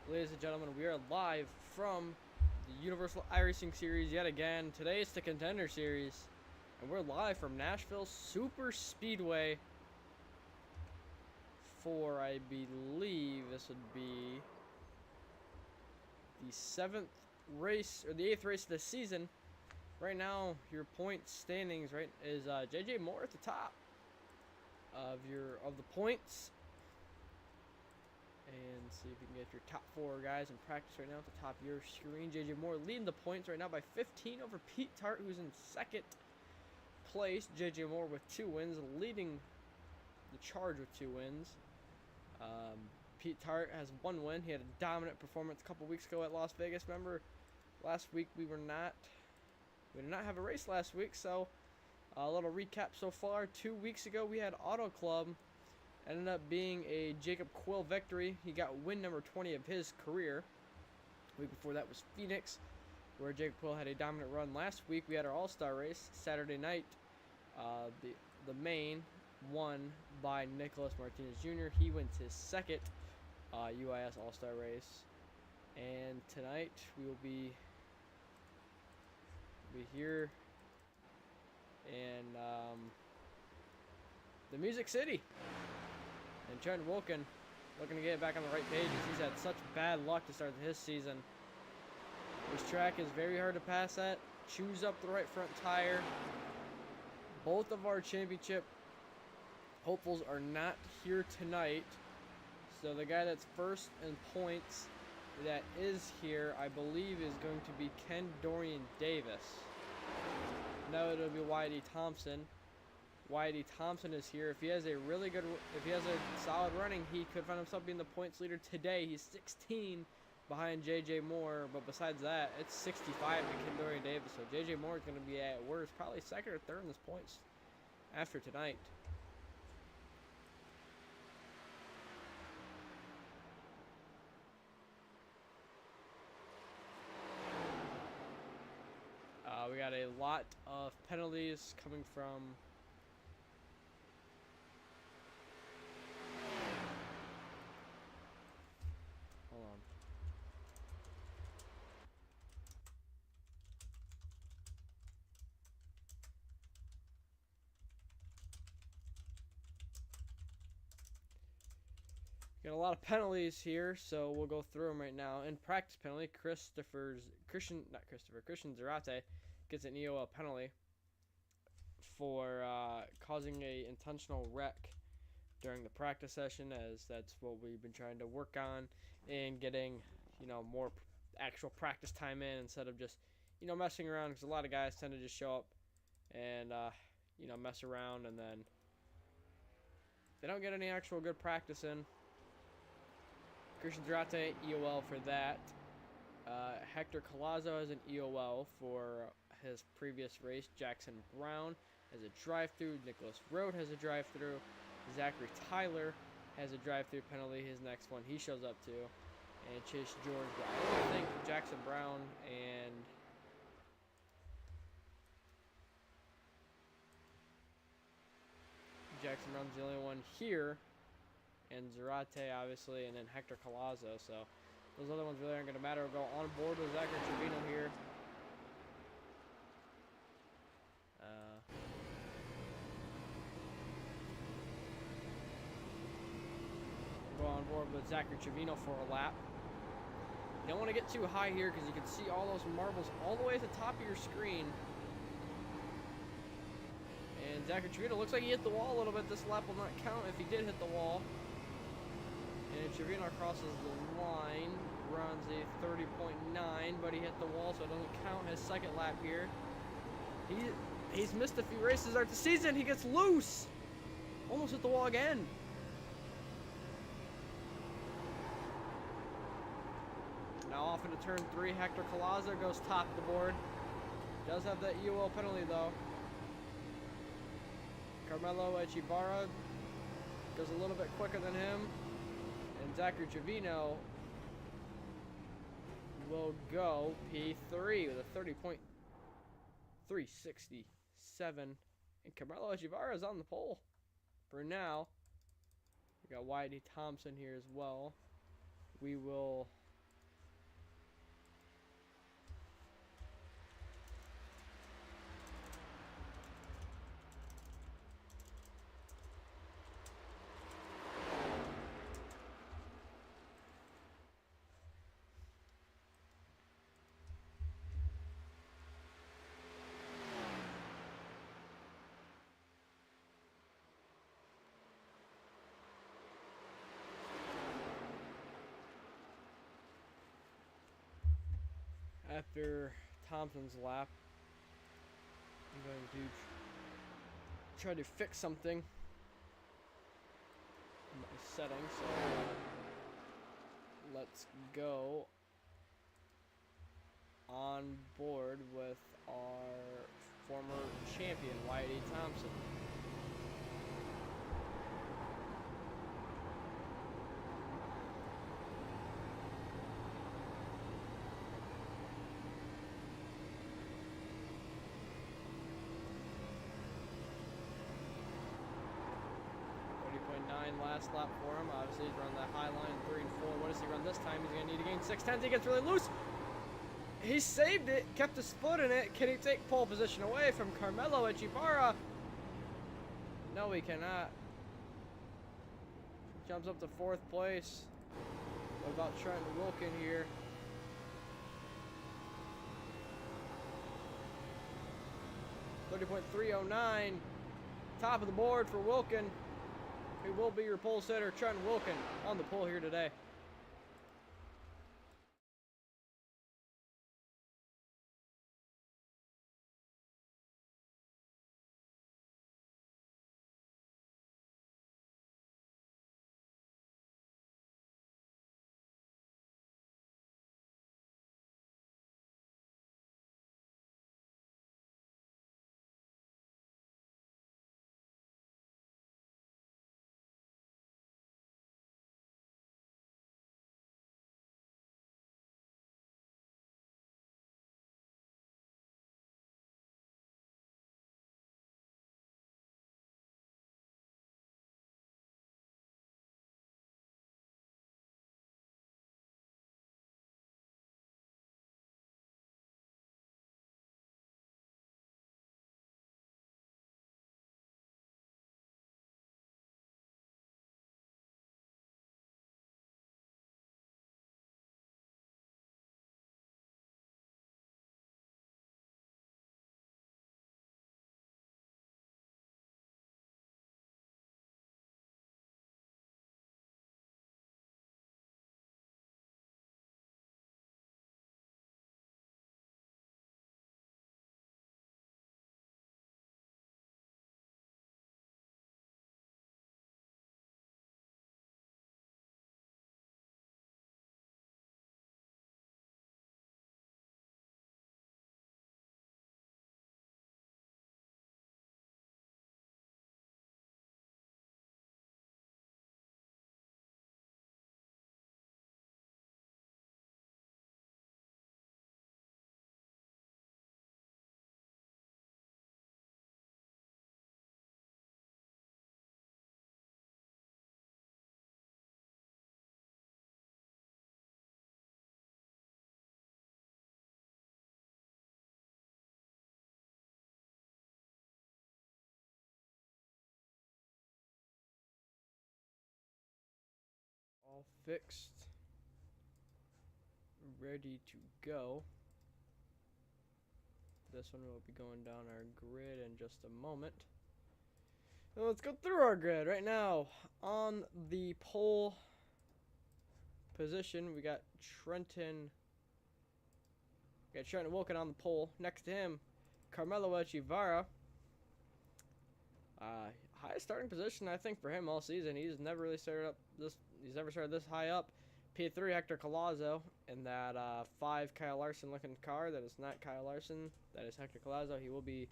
Ladies and gentlemen, we are live from the Universal iRacing Series yet again. Today it's the Contender Series, and we're live from Nashville Superspeedway for, I believe, this would be the 7th race, or the 8th race of the season. Right now, your point standings is JJ Moore at the top of the points. And see if you can get your top 4 guys in practice right now at the top of your screen. JJ Moore leading the points right now by 15 over Pete Tart, who's in second place. JJ Moore with 2 wins, leading the charge with 2 wins. Pete Tart has 1 win. He had a dominant performance a couple weeks ago at Las Vegas. Remember, last week we did not have a race last week, so a little recap so far. 2 weeks ago we had Auto Club. Ended up being a Jacob Quill victory. He got win number 20 of his career. The week before that was Phoenix, where Jacob Quill had a dominant run. Last week we had our All-Star race, Saturday night. The main won by Nicholas Martinez Jr. He went his second UIS All-Star race. And tonight we will be here in the Music City. And Trent Wilkin looking to get back on the right pages. He's had such bad luck to start his season. This track is very hard to pass at. Choose up the right front tire. Both of our championship hopefuls are not here tonight. So the guy that's first in points that is here, I believe, is going to be Ken Dorian Davis. No, it'll be Whitey Thompson. Whitey Thompson is here. If he has a solid running, he could find himself being the points leader today. He's 16 behind JJ Moore, but besides that, it's 65 to Ken Dorian Davis. So JJ Moore is going to be at worst probably second or third in this points after tonight. We got a lot of penalties coming from got a lot of penalties here, so we'll go through them right now. In practice penalty, Christian Zarate gets an EOL penalty for causing a intentional wreck during the practice session, as that's what we've been trying to work on and getting, more actual practice time in instead of just, messing around, because a lot of guys tend to just show up and, mess around, and then they don't get any actual good practice in. Christian Zarate, EOL for that. Hector Collazo has an EOL for his previous race. Jackson Brown has a drive-through. Nicholas Road has a drive-through. Zachary Tyler has a drive-through penalty. His next one he shows up to. And Chase George. But I don't think Jackson Brown and Jackson Brown's the only one here. And Zarate, obviously, and then Hector Collazo. So those other ones really aren't going to matter. We'll go on board with Zachary Trevino here. We'll go on board with Zachary Trevino for a lap. You don't want to get too high here because you can see all those marbles all the way at the top of your screen. And Zachary Trevino looks like he hit the wall a little bit. This lap will not count if he did hit the wall. And Trevino crosses the line, runs a 30.9, but he hit the wall, so it doesn't count his second lap here. He's missed a few races to start the season. He gets loose. Almost hit the wall again. Now off into turn 3, Hector Collazo goes top of the board. Does have that EOL penalty, though. Carmelo Echevarria goes a little bit quicker than him. And Zachary Trevino will go P3 with a 30.367. And Carmelo Echevarria is on the pole for now. We got Whitey Thompson here as well. We will after Thompson's lap. I'm going to try to fix something in my settings. So let's go on board with our former champion, Whitey Thompson. Last lap for him. Obviously, he's run that high line 3 and 4. What does he run this time? He's going to need to gain 6/10. He gets really loose. He saved it, kept his foot in it. Can he take pole position away from Carmelo Echevarria? No, he cannot. Jumps up to 4th place. What about Trent Wilkin here? .309. Top of the board for Wilkin. He will be your pole setter, Trent Wilkin, on the pole here today. All fixed. Ready to go. This one will be going down our grid in just a moment. So let's go through our grid right now. On the pole position, we got Trenton Wilkin on the pole. Next to him, Carmelo Echevarria. Highest starting position, I think, for him all season. He's never really started this high up. P3 Hector Collazo in that 5 Kyle Larson looking car. That is not Kyle Larson. That is Hector Collazo. He will be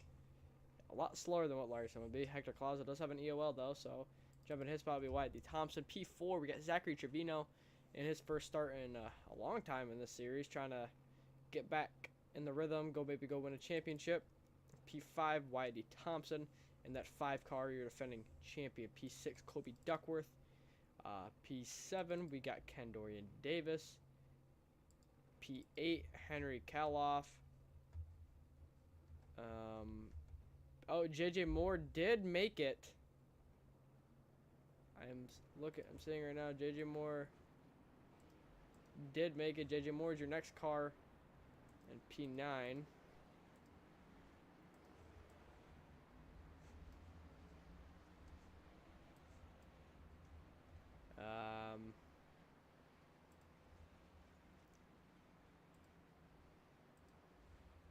a lot slower than what Larson would be. Hector Collazo does have an EOL though, so jumping his spot will be Whitey Thompson. P4, we got Zachary Trevino in his first start in a long time in this series, trying to get back in the rhythm, go win a championship. P5, Whitey Thompson. In that 5 car, your defending champion. P6, Kobe Duckworth. P7, we got Ken Dorian Davis. P8, Henry Kaloff. Oh, JJ Moore did make it. I'm seeing right now, JJ Moore did make it. JJ Moore is your next car. And P9.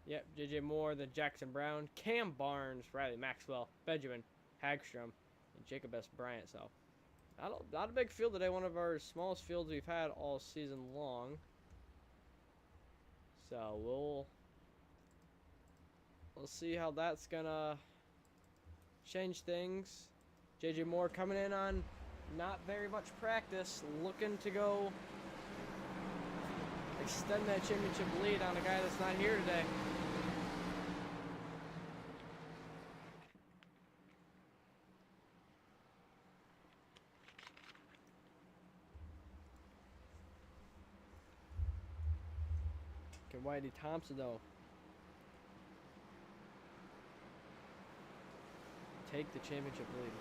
Yep, J.J. Moore, then Jackson Brown, Cam Barnes, Riley Maxwell, Benjamin Hagstrom, and Jacob S. Bryant. So, not a big field today. One of our smallest fields we've had all season long. So, we'll see how that's going to change things. J.J. Moore coming in on not very much practice, looking to go extend that championship lead on a guy that's not here today. Can Whitey Thompson, though, take the championship lead?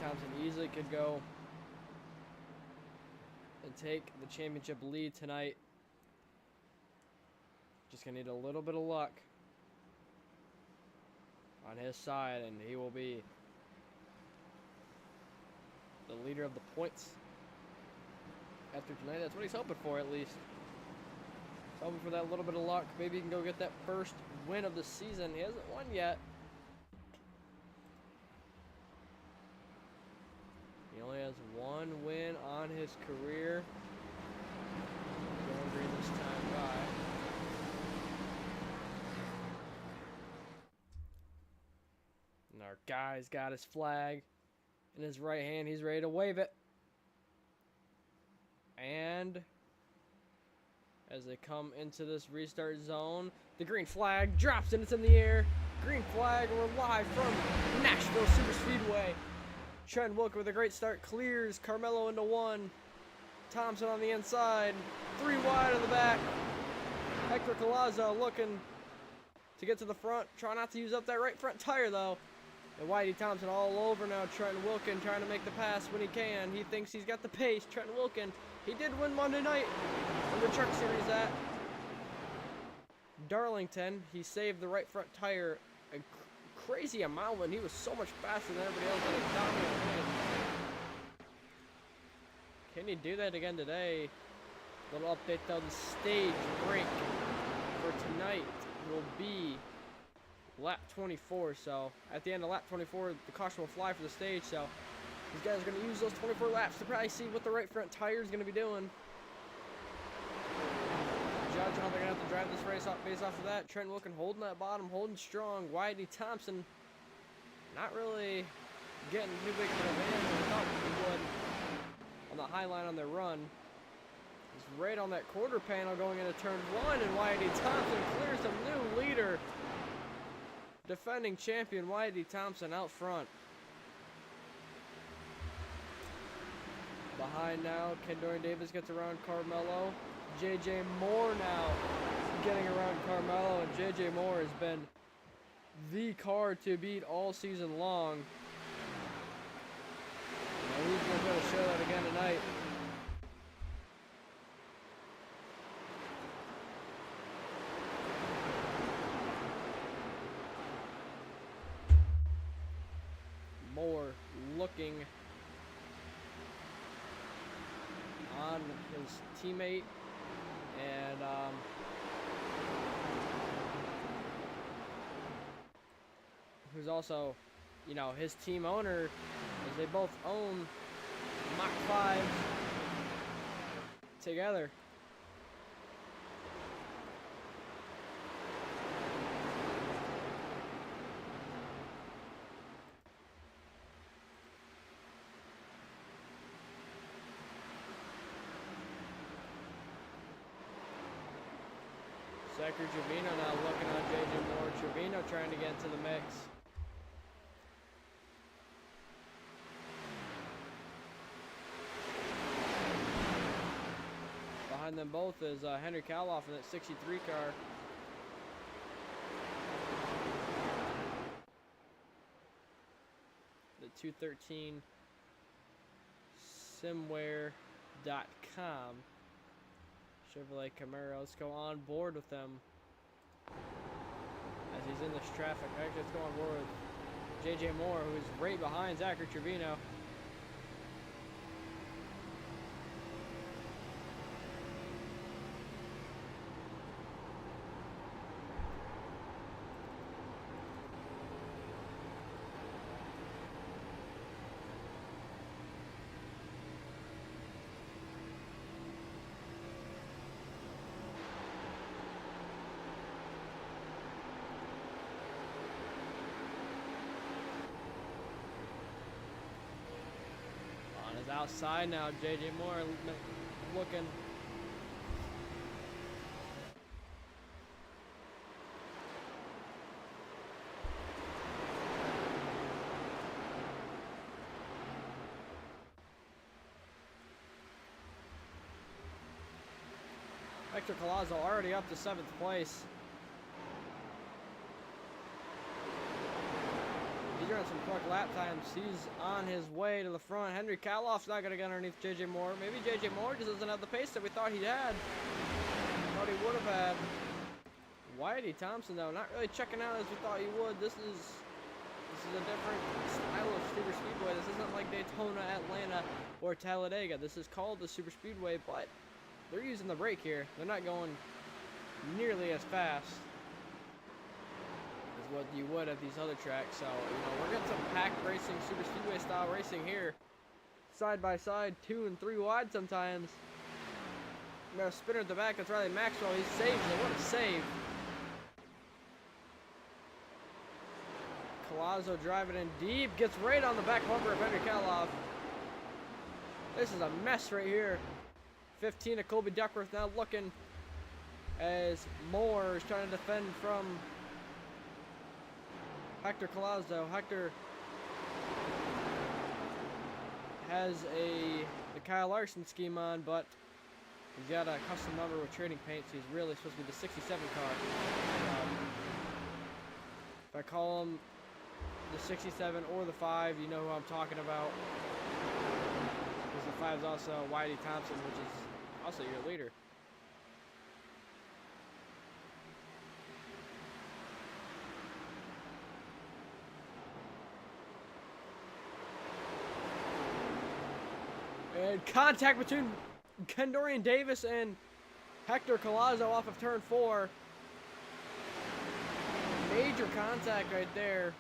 Thompson easily could go and take the championship lead tonight. Just gonna need a little bit of luck on his side, and he will be the leader of the points after tonight. That's what he's hoping for, at least. He's hoping for that little bit of luck. Maybe he can go get that first win of the season. He hasn't won yet. He only has one win on his career. Going green this time by. And our guy's got his flag in his right hand. He's ready to wave it. And as they come into this restart zone, the green flag drops and it's in the air. Green flag, we're live from Nashville Superspeedway. Trent Wilker with a great start, clears Carmelo into one. Thompson on the inside, 3 wide on the back. Hector Collazo looking to get to the front. Try not to use up that right front tire though. And Whitey Thompson all over now. Trent Wilkin trying to make the pass when he can. He thinks he's got the pace. Trent Wilkin, he did win Monday night in the Truck Series at Darlington. He saved the right front tire a crazy amount when he was so much faster than everybody else. That a dominant win. Can he do that again today? Little update though, the stage break for tonight will be lap 24. So at the end of lap 24, the caution will fly for the stage. So these guys are going to use those 24 laps to probably see what the right front tire is going to be doing. Judge how they're going to have to drive this race off based off of that. Trent Wilkin holding that bottom, holding strong. Whitey Thompson not really getting too big of an advantage as I thought he would on the high line on their run. He's right on that quarter panel going into turn 1, and Whitey Thompson clears the new leader. Defending champion Whitey Thompson out front. Behind now, Kendorian Davis gets around Carmelo. J.J. Moore now getting around Carmelo, and J.J. Moore has been the car to beat all season long. And he's going to show that again tonight. Moore looking on his teammate, and who's also, you know, his team owner, as they both own Mach 5 together. Zachary Trevino now looking on J.J. Moore. Trevino trying to get into the mix. Behind them both is Henry Kaloff in that 63 car. 213 simware.com. Chevrolet Camaro. Let's go on board with them as he's in this traffic. Actually, let's go on board with J.J. Moore, who's right behind Zachary Trevino. Outside now, J.J. Moore looking. Hector Collazo already up to 7th place. He's running some quick lap times. He's on his way to the front. Henry Kaloff's not going to get underneath J.J. Moore. Maybe J.J. Moore just doesn't have the pace that we thought he had. Thought he would have had. Whitey Thompson, though, not really checking out as we thought he would. This is a different style of super speedway. This isn't like Daytona, Atlanta, or Talladega. This is called the Super Speedway, but they're using the brake here. They're not going nearly as fast what you would at these other tracks. So, you know, we're getting some pack racing, super speedway style racing here. Side by side, 2 and 3 wide sometimes. We got a spinner at the back. That's Riley Maxwell. He saves it. What a save. Collazo driving in deep. Gets right on the back bumper of Henry Kaloff. This is a mess right here. 15 of Colby Duckworth now looking as Moore is trying to defend from Hector Collazo. Hector has the Kyle Larson scheme on, but he's got a custom number with trading paint, so he's really supposed to be the 67 car. If I call him the 67 or the 5, you know who I'm talking about. Because the 5 is also Whitey Thompson, which is also your leader. And contact between Kendorian Davis and Hector Collazo off of turn 4. Major contact right there.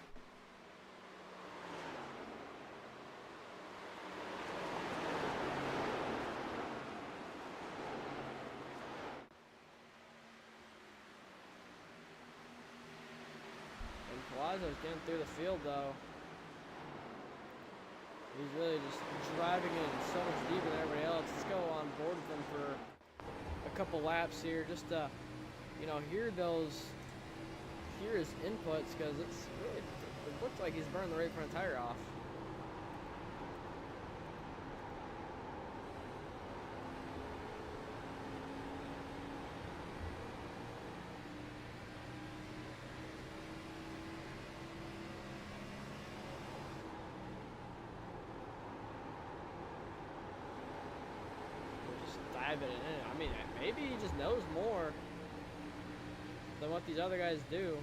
And Collazo's getting through the field though. He's really just driving in so much deeper than everybody else. Let's go on board with him for a couple laps here, just to, you know, hear his inputs, because it looks like he's burning the right front tire off. Diving in. I mean, maybe he just knows more than what these other guys do.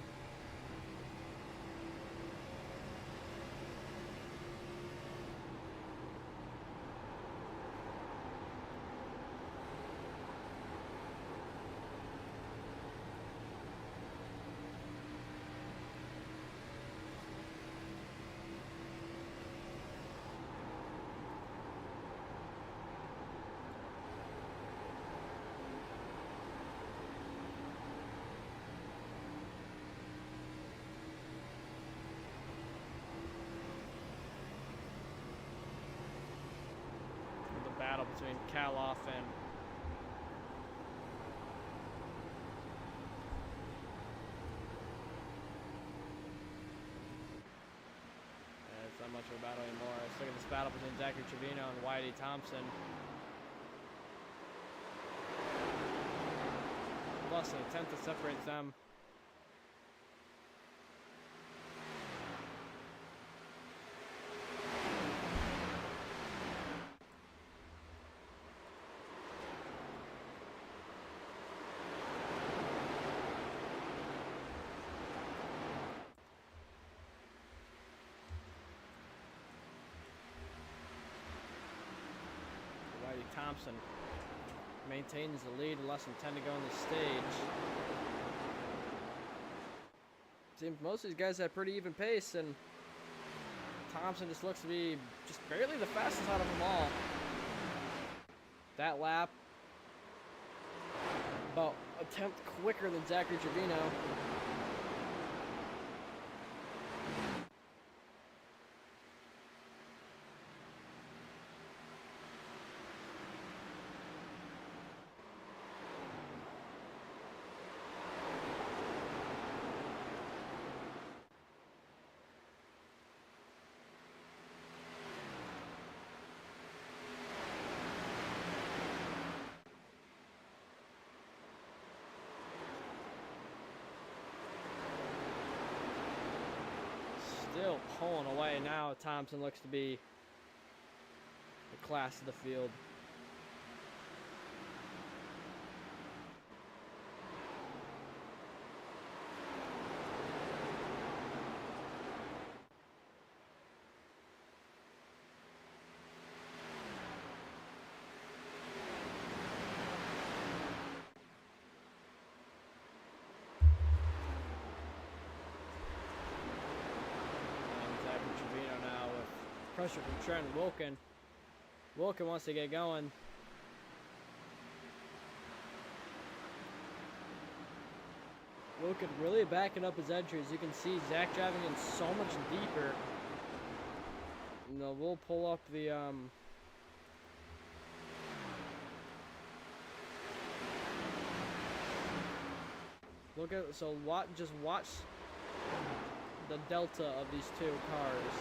Battle between Kaloff and it's not much of a battle anymore. Let's look at this battle between Zachary Trevino and Whitey Thompson. Less than a tenth that separates them. Thompson maintains the lead, less than 10 to go in the stage. Seems most of these guys have pretty even pace, and Thompson just looks to be just barely the fastest out of them all. That lap, about a tenth quicker than Zachary Trevino. Still pulling away now. Thompson looks to be the class of the field. Pressure from Trent Wilkin. Wilkin wants to get going. Wilkin really backing up his entries. You can see Zach driving in so much deeper. You know, we'll pull up the look at, so just watch the delta of these two cars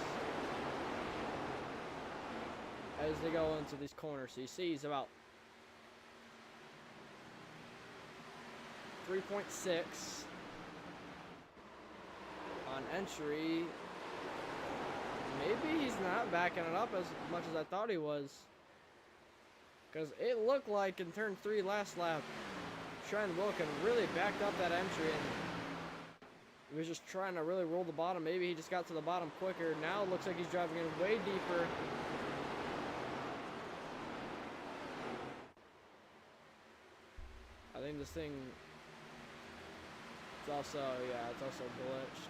as they go into these corners. So you see he's about 3.6 on entry. Maybe he's not backing it up as much as I thought he was, because it looked like in turn 3 last lap, Trent Wilkin really backed up that entry and he was just trying to really roll the bottom. Maybe he just got to the bottom quicker. Now it looks like he's driving in way deeper. I think this thing, it's also, yeah, it's also glitched.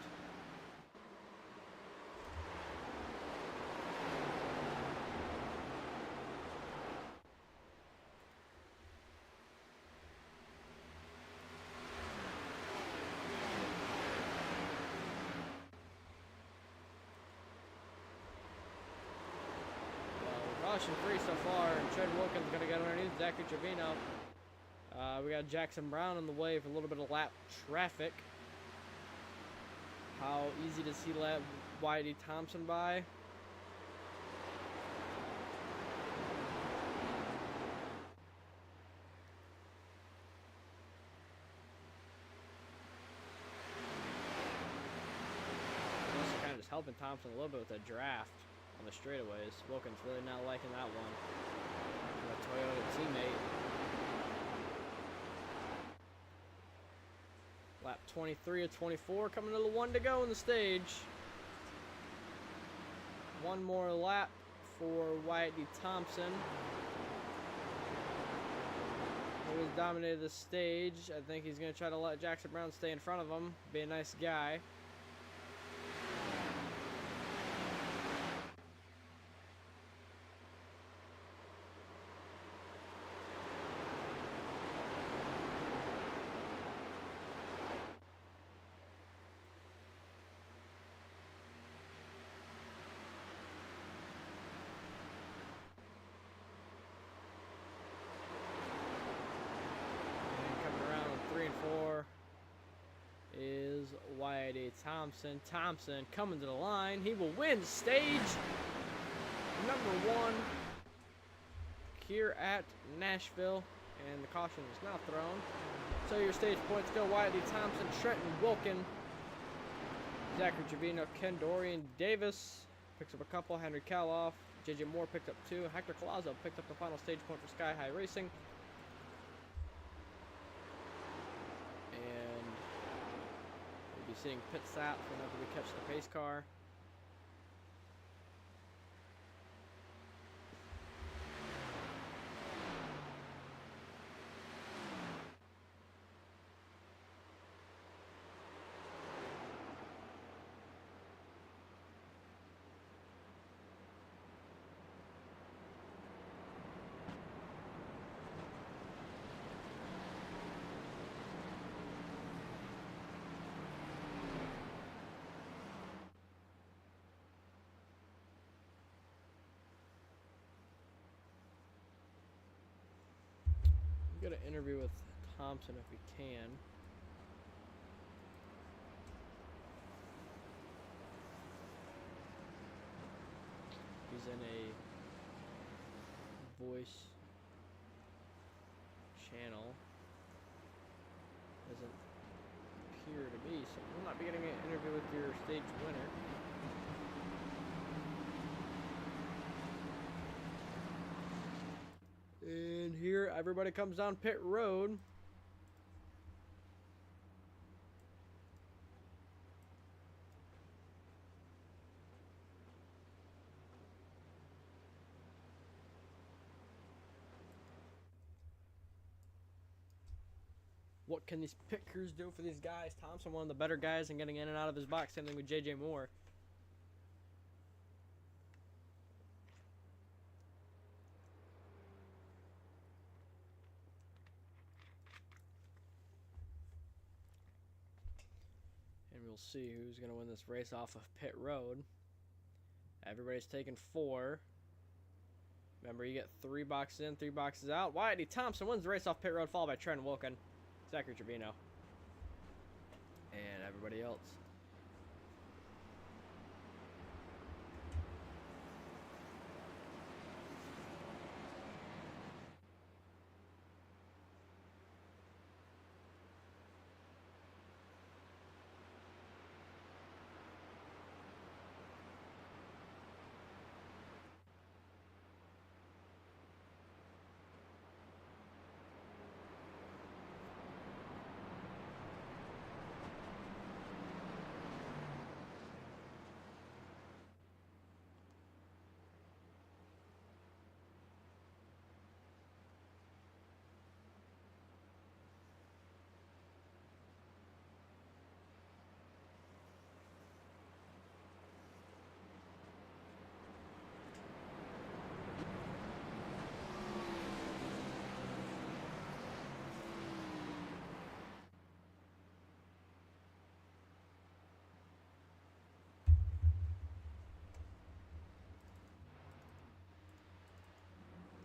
Well, caution free so far, and Trent Wilkin's going to get underneath Zachary Trevino. We got Jackson Brown in the way for a little bit of lap traffic. How easy does he let Whitey Thompson by? Also kind of just helping Thompson a little bit with the draft on the straightaways. Wilkins really not liking that one. A Toyota teammate. Lap 23 of 24, coming to the 1 to go in the stage. One more lap for Whitey Thompson, who has dominated the stage. I think he's going to try to let Jackson Brown stay in front of him, be a nice guy. Is Whitey Thompson. Thompson coming to the line. He will win stage number 1 here at Nashville. And the caution is now thrown. So your stage points go Whitey Thompson, Trenton Wilkin, Zachary Trevino, Ken Dorian Davis picks up a couple. Henry Kaloff, JJ Moore picked up 2. Hector Colazo picked up the final stage point for Sky High Racing. Seeing pit stop whenever we catch the pace car. Get an interview with Thompson if we can. He's in a voice channel. Doesn't appear to be, so we'll not be getting an interview with your stage winner. And here everybody comes down pit road. What can these pit crews do for these guys? Thompson, one of the better guys, and getting in and out of his box. Same thing with JJ Moore. And we'll see who's going to win this race off of pit road. Everybody's taking 4. Remember, you get 3 boxes in, 3 boxes out. Whitey Thompson wins the race off pit road, followed by Trent Wilkin, Zachary Trevino, and everybody else.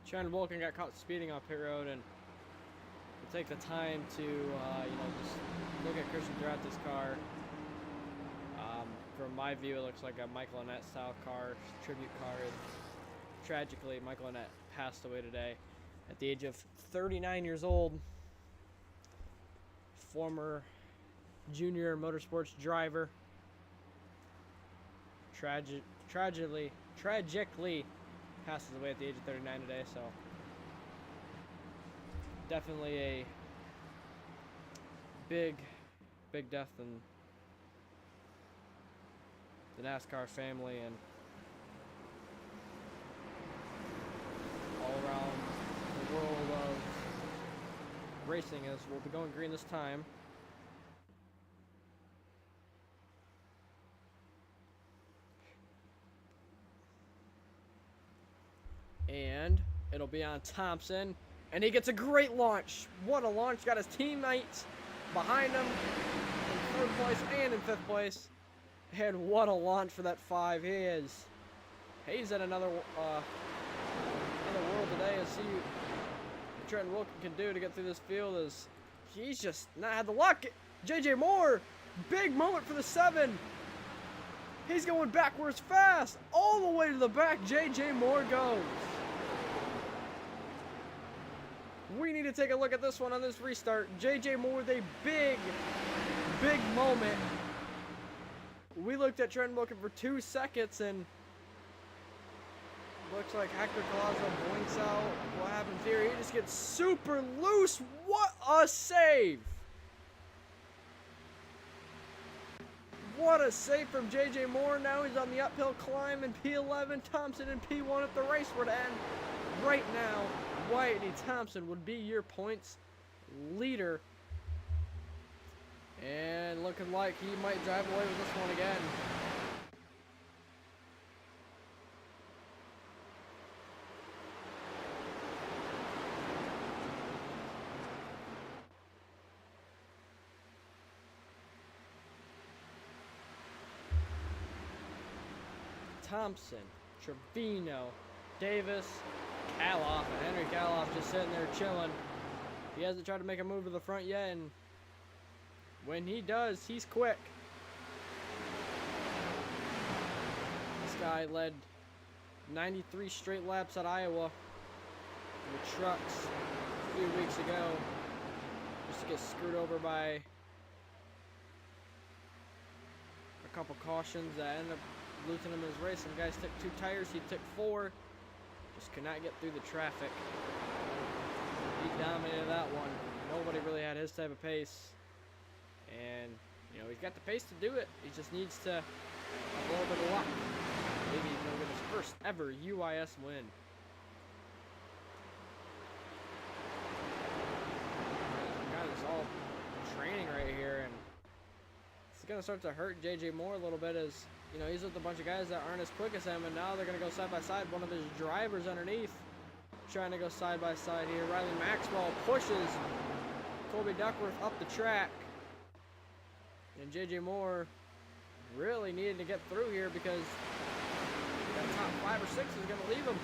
Trent Wilkin got caught speeding off pit road, and we'll take the time to, just look at Christian Duratti's car. From my view, it looks like a Michael Annett style car, tribute car. Tragically, Michael Annett passed away today at the age of 39 years old. Former junior motorsports driver. Tragically passes away at the age of 39 today, so definitely a big death in the NASCAR family and all around the world of racing, as we'll be going green this time. And it'll be on Thompson, and he gets a great launch. What a launch. Got his teammates behind him in 3rd place and in 5th place. And what a launch for that 5. He's in another world today. And see what Trent Wilkin can do to get through this field, as he's just not had the luck. JJ Moore, big moment for the 7. He's going backwards fast. All the way to the back, JJ Moore goes. We need to take a look at this one on this restart. JJ Moore with a big moment. We looked at Trent Wilkin for 2 seconds, and looks like Hector Collazo blinks out. What happens here? He just gets super loose. What a save! What a save from JJ Moore. Now he's on the uphill climb in P11. Thompson in P1 if the race were to end right now. Whitey Thompson would be your points leader. And looking like he might drive away with this one again. Thompson, Trevino, Davis, Kaloff, and Henry Kaloff just sitting there chilling. He hasn't tried to make a move to the front yet, and when he does, he's quick. This guy led 93 straight laps at Iowa with trucks a few weeks ago, just to get screwed over by a couple cautions that ended up losing him his race. Some guys took 2 tires, he took 4. Just could not get through the traffic. He dominated that one. Nobody really had his type of pace. And, you know, he's got the pace to do it. He just needs to have a little bit of luck. Maybe he'll get his first ever UIS win. Guys, it's all training right here, and it's going to start to hurt JJ Moore a little bit as, you know, he's with a bunch of guys that aren't as quick as him, and now they're going to go side by side. One of his drivers underneath trying to go side by side here. Riley Maxwell pushes Colby Duckworth up the track, and JJ Moore really needed to get through here because that top 5 or 6 is going to leave him.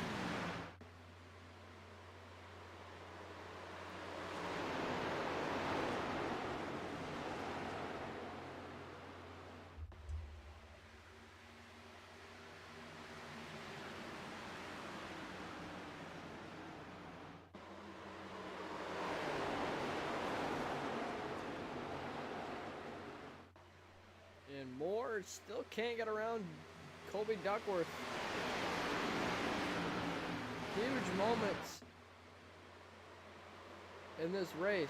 And Moore still can't get around Colby Duckworth. Huge moments in this race.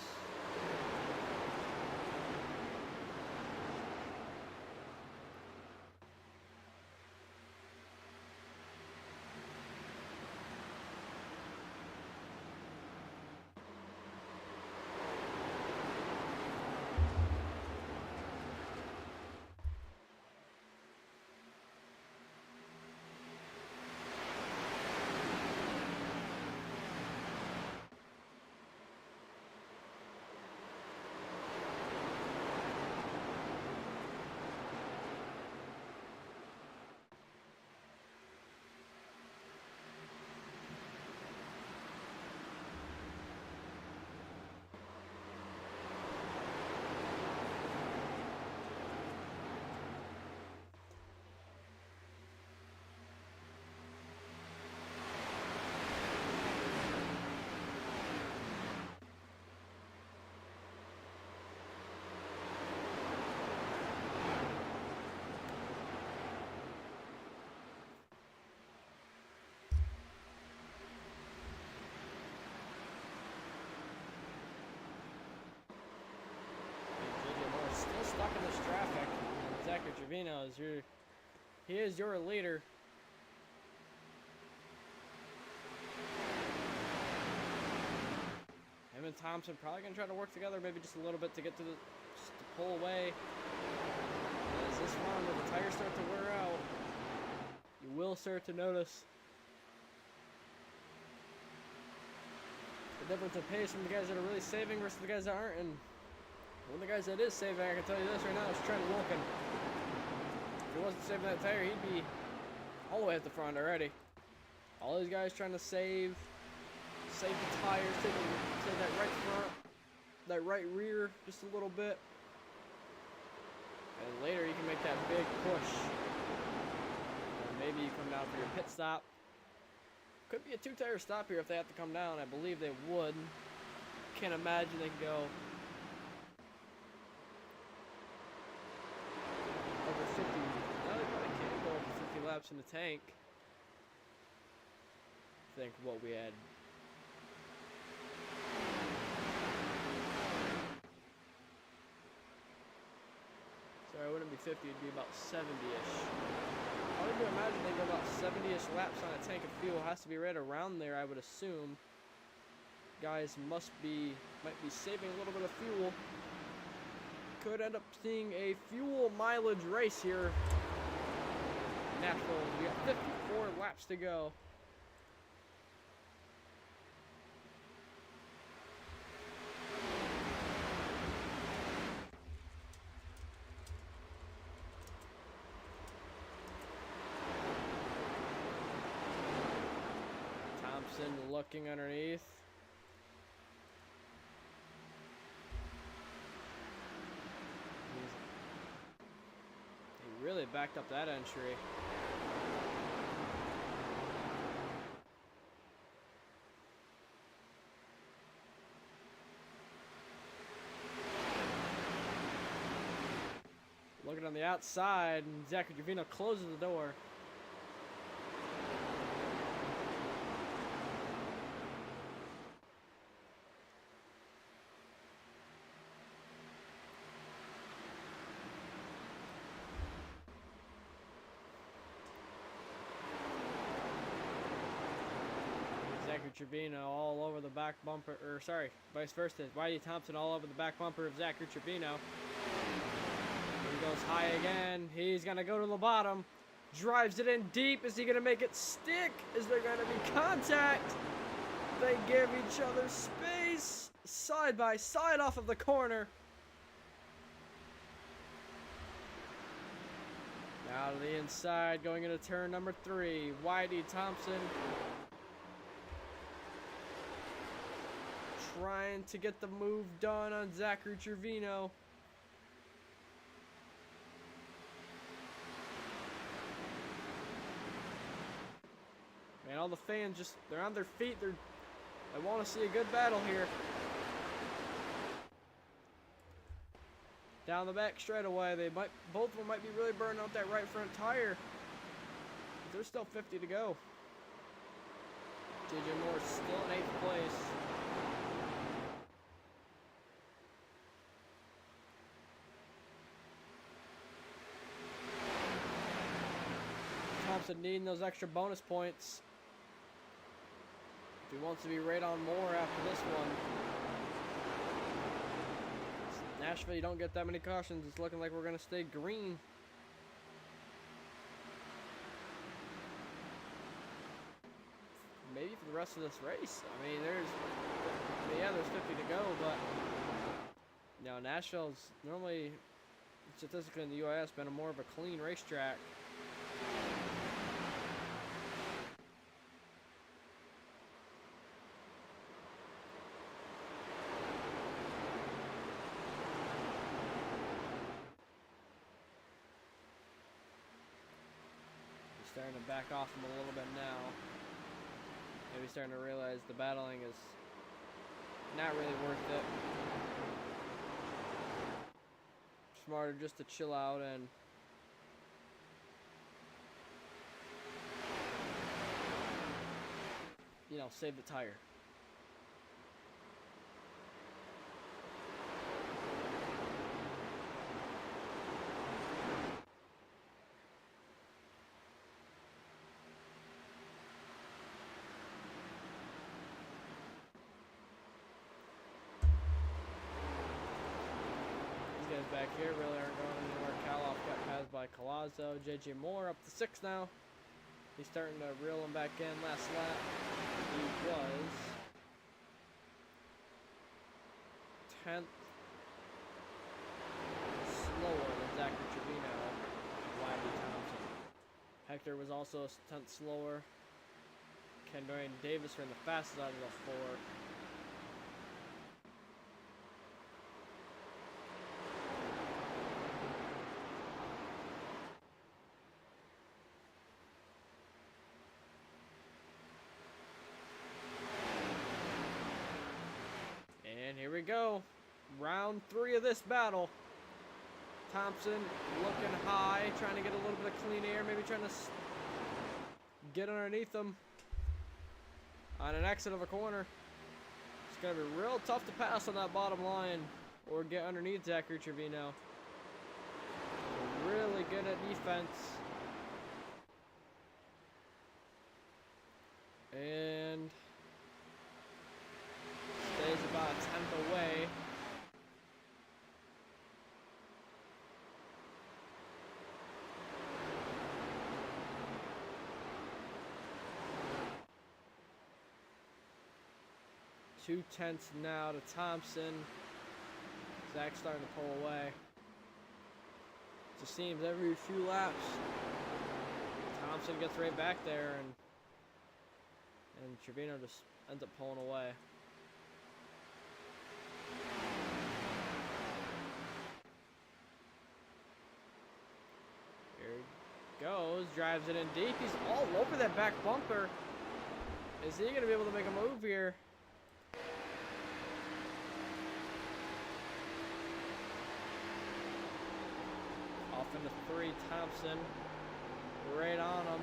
Still stuck in this traffic. Zachary Trevino is your leader. Him and Thompson probably gonna try to work together, maybe just a little bit to get to pull away. As this run, when the tires start to wear out, you will start to notice the difference in pace from the guys that are really saving versus the guys that aren't. And one of the guys that is saving, I can tell you this right now, is Trent Wilkin. If he wasn't saving that tire, he'd be all the way at the front already. All these guys trying to save the tires, save that right front, that right rear just a little bit. And later you can make that big push. And maybe you come down for your pit stop. Could be a 2-tire stop here if they have to come down. I believe they would. Can't imagine they can go over 50. No, they probably can't go over 50 laps in the tank. I think what we had. Sorry, it wouldn't be 50, it'd be about 70-ish. I would imagine they go about 70-ish laps on a tank of fuel. It has to be right around there, I would assume. Guys might be saving a little bit of fuel. Could end up seeing a fuel mileage race here. Nashville, we got 54 laps to go. Thompson looking underneath. really backed up that entry. Looking on the outside, and Zachary Trevino closes the door. Zachary Trevino all over the back bumper, or sorry, vice versa. Whitey Thompson all over the back bumper of Zachary Trevino. He goes high again. He's going to go to the bottom. Drives it in deep. Is he going to make it stick? Is there going to be contact? They give each other space. Side by side off of the corner. Now to the inside, going into turn number 3. Whitey Thompson trying to get the move done on Zachary Trevino. Man, all the fans just, they're on their feet. They want to see a good battle here. Down the back straightaway, both of them might be really burning out that right front tire. But there's still 50 to go. JJ Moore still in 8th place. Thompson needing those extra bonus points if he wants to be right on more after this one. Nashville, you don't get that many cautions. It's looking like we're going to stay green. Maybe for the rest of this race. I mean, there's 50 to go, but you know, Nashville's normally, statistically in the UIS, been more of a clean racetrack. Starting to back off him a little bit now. Maybe starting to realize the battling is not really worth it. Smarter just to chill out and you know, save the tire. Back here really aren't going anywhere. Kaloff got passed by Collazo. JJ Moore up to 6 now. He's starting to reel him back in. Last lap, he was 10th slower than Zachary Trevino and Whitey Thompson. Hector was also a 10th slower. Kendra and Davis ran the fastest out of the 4. And here we go. Round 3 of this battle. Thompson looking high, trying to get a little bit of clean air, maybe trying to get underneath them on an exit of a corner. It's going to be real tough to pass on that bottom line or get underneath Zachary Trevino. Really good at defense. And stays about a 10th away. Two tenths now to Thompson. Zach's starting to pull away. It just seems every few laps Thompson gets right back there and Trevino just ends up pulling away. Here goes, drives it in deep. He's all over that back bumper. Is he going to be able to make a move here? Off into 3, Thompson. Right on him.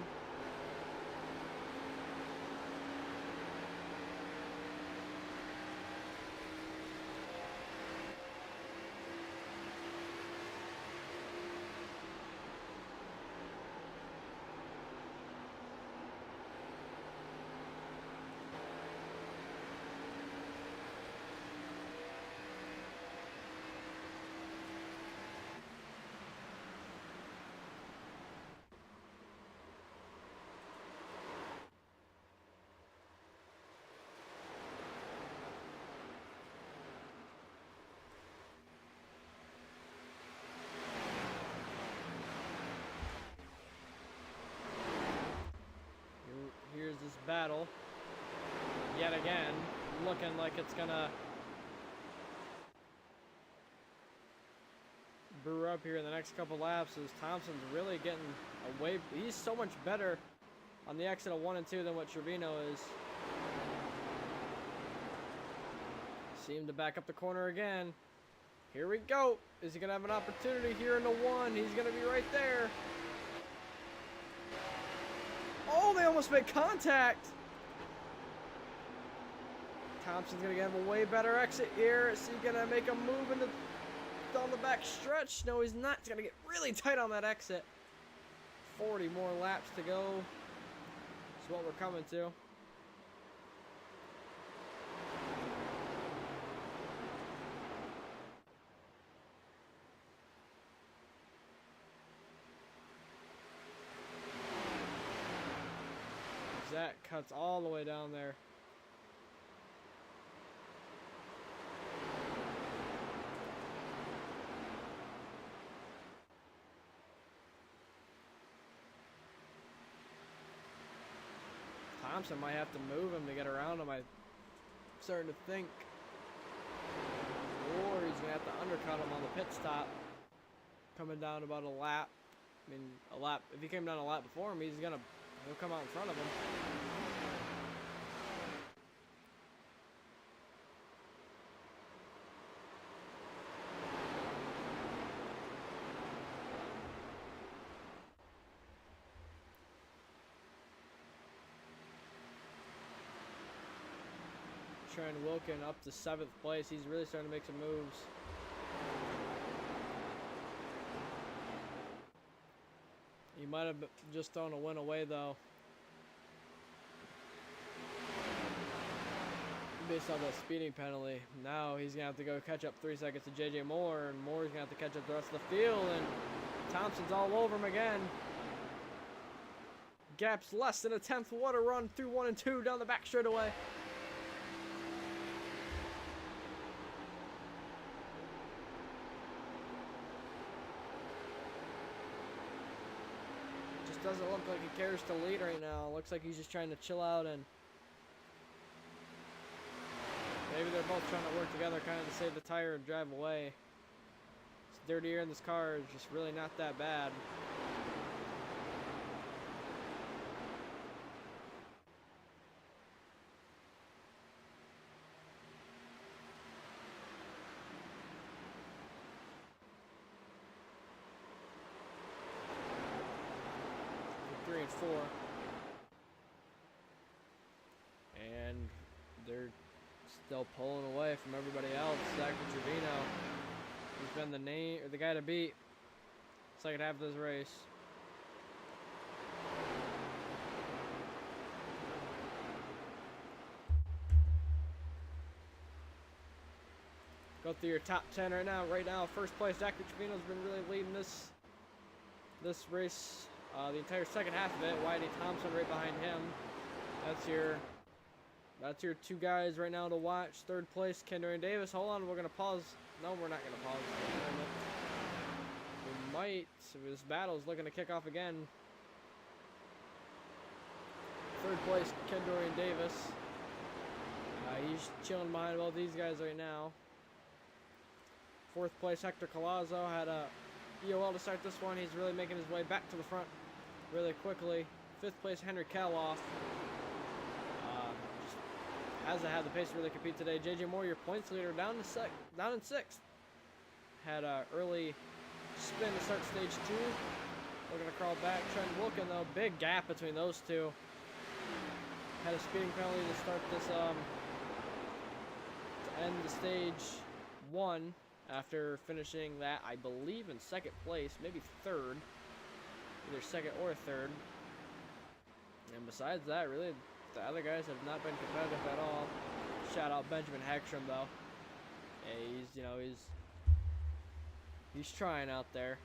Here's this battle. Yet again, looking like it's gonna brew up here in the next couple laps as Thompson's really getting away. He's so much better on the exit of 1 and 2 than what Trevino is. See him to back up the corner again. Here we go. Is he gonna have an opportunity here in the 1? He's gonna be right there. Oh, they almost made contact. Thompson's gonna have a way better exit here. Is he gonna make a move in down the back stretch? No, he's not. He's gonna get really tight on that exit. 40 more laps to go. That's what we're coming to. That cuts all the way down there. Thompson might have to move him to get around him, I'm starting to think. Or he's going to have to undercut him on the pit stop. Coming down about a lap. I mean, a lap. If he came down a lap before him, he'll come out in front of him. Trent Wilkin up to 7th place. He's really starting to make some moves. He might have just thrown a win away though. Based on that speeding penalty. Now he's going to have to go catch up 3 seconds to JJ Moore, and Moore's going to have to catch up the rest of the field, and Thompson's all over him again. Gap's less than a 10th. What a run through 1 and 2 down the back straightaway. Just doesn't look like he cares to lead right now. Looks like he's just trying to chill out, and maybe they're both trying to work together kind of to save the tire and drive away. It's dirty air in this car is just really not that bad. Three and 4. And they're still pulling away from everybody else. Zach Trevino, he's been the guy to beat second half of this race. Go through your top 10 right now. Right now, first place, Zach Trevino's been really leading this race. The entire second half of it. Whitey Thompson right behind him. That's your 2 guys right now to watch. Third place, Kendrick Davis. Hold on, we're gonna pause. No, we're not gonna pause. We might. So this battle's looking to kick off again. Third place, Kendrick Davis. He's chilling behind both these guys right now. Fourth place, Hector Collazo had a EOL to start this one. He's really making his way back to the front. really quickly. 5th place, Henry Kaloff. Hasn't had the pace to really compete today. JJ Moore, your points leader, down in 6th. Had an early spin to start stage 2. We're going to crawl back. Trent Wilkin, though, big gap between those two. Had a speeding penalty to start this, to end the stage 1 after finishing that, I believe, in 2nd place, maybe 3rd. Either 2nd or 3rd. And besides that, really, the other guys have not been competitive at all. Shout out Benjamin Hagstrom, though. Yeah, he's trying out there.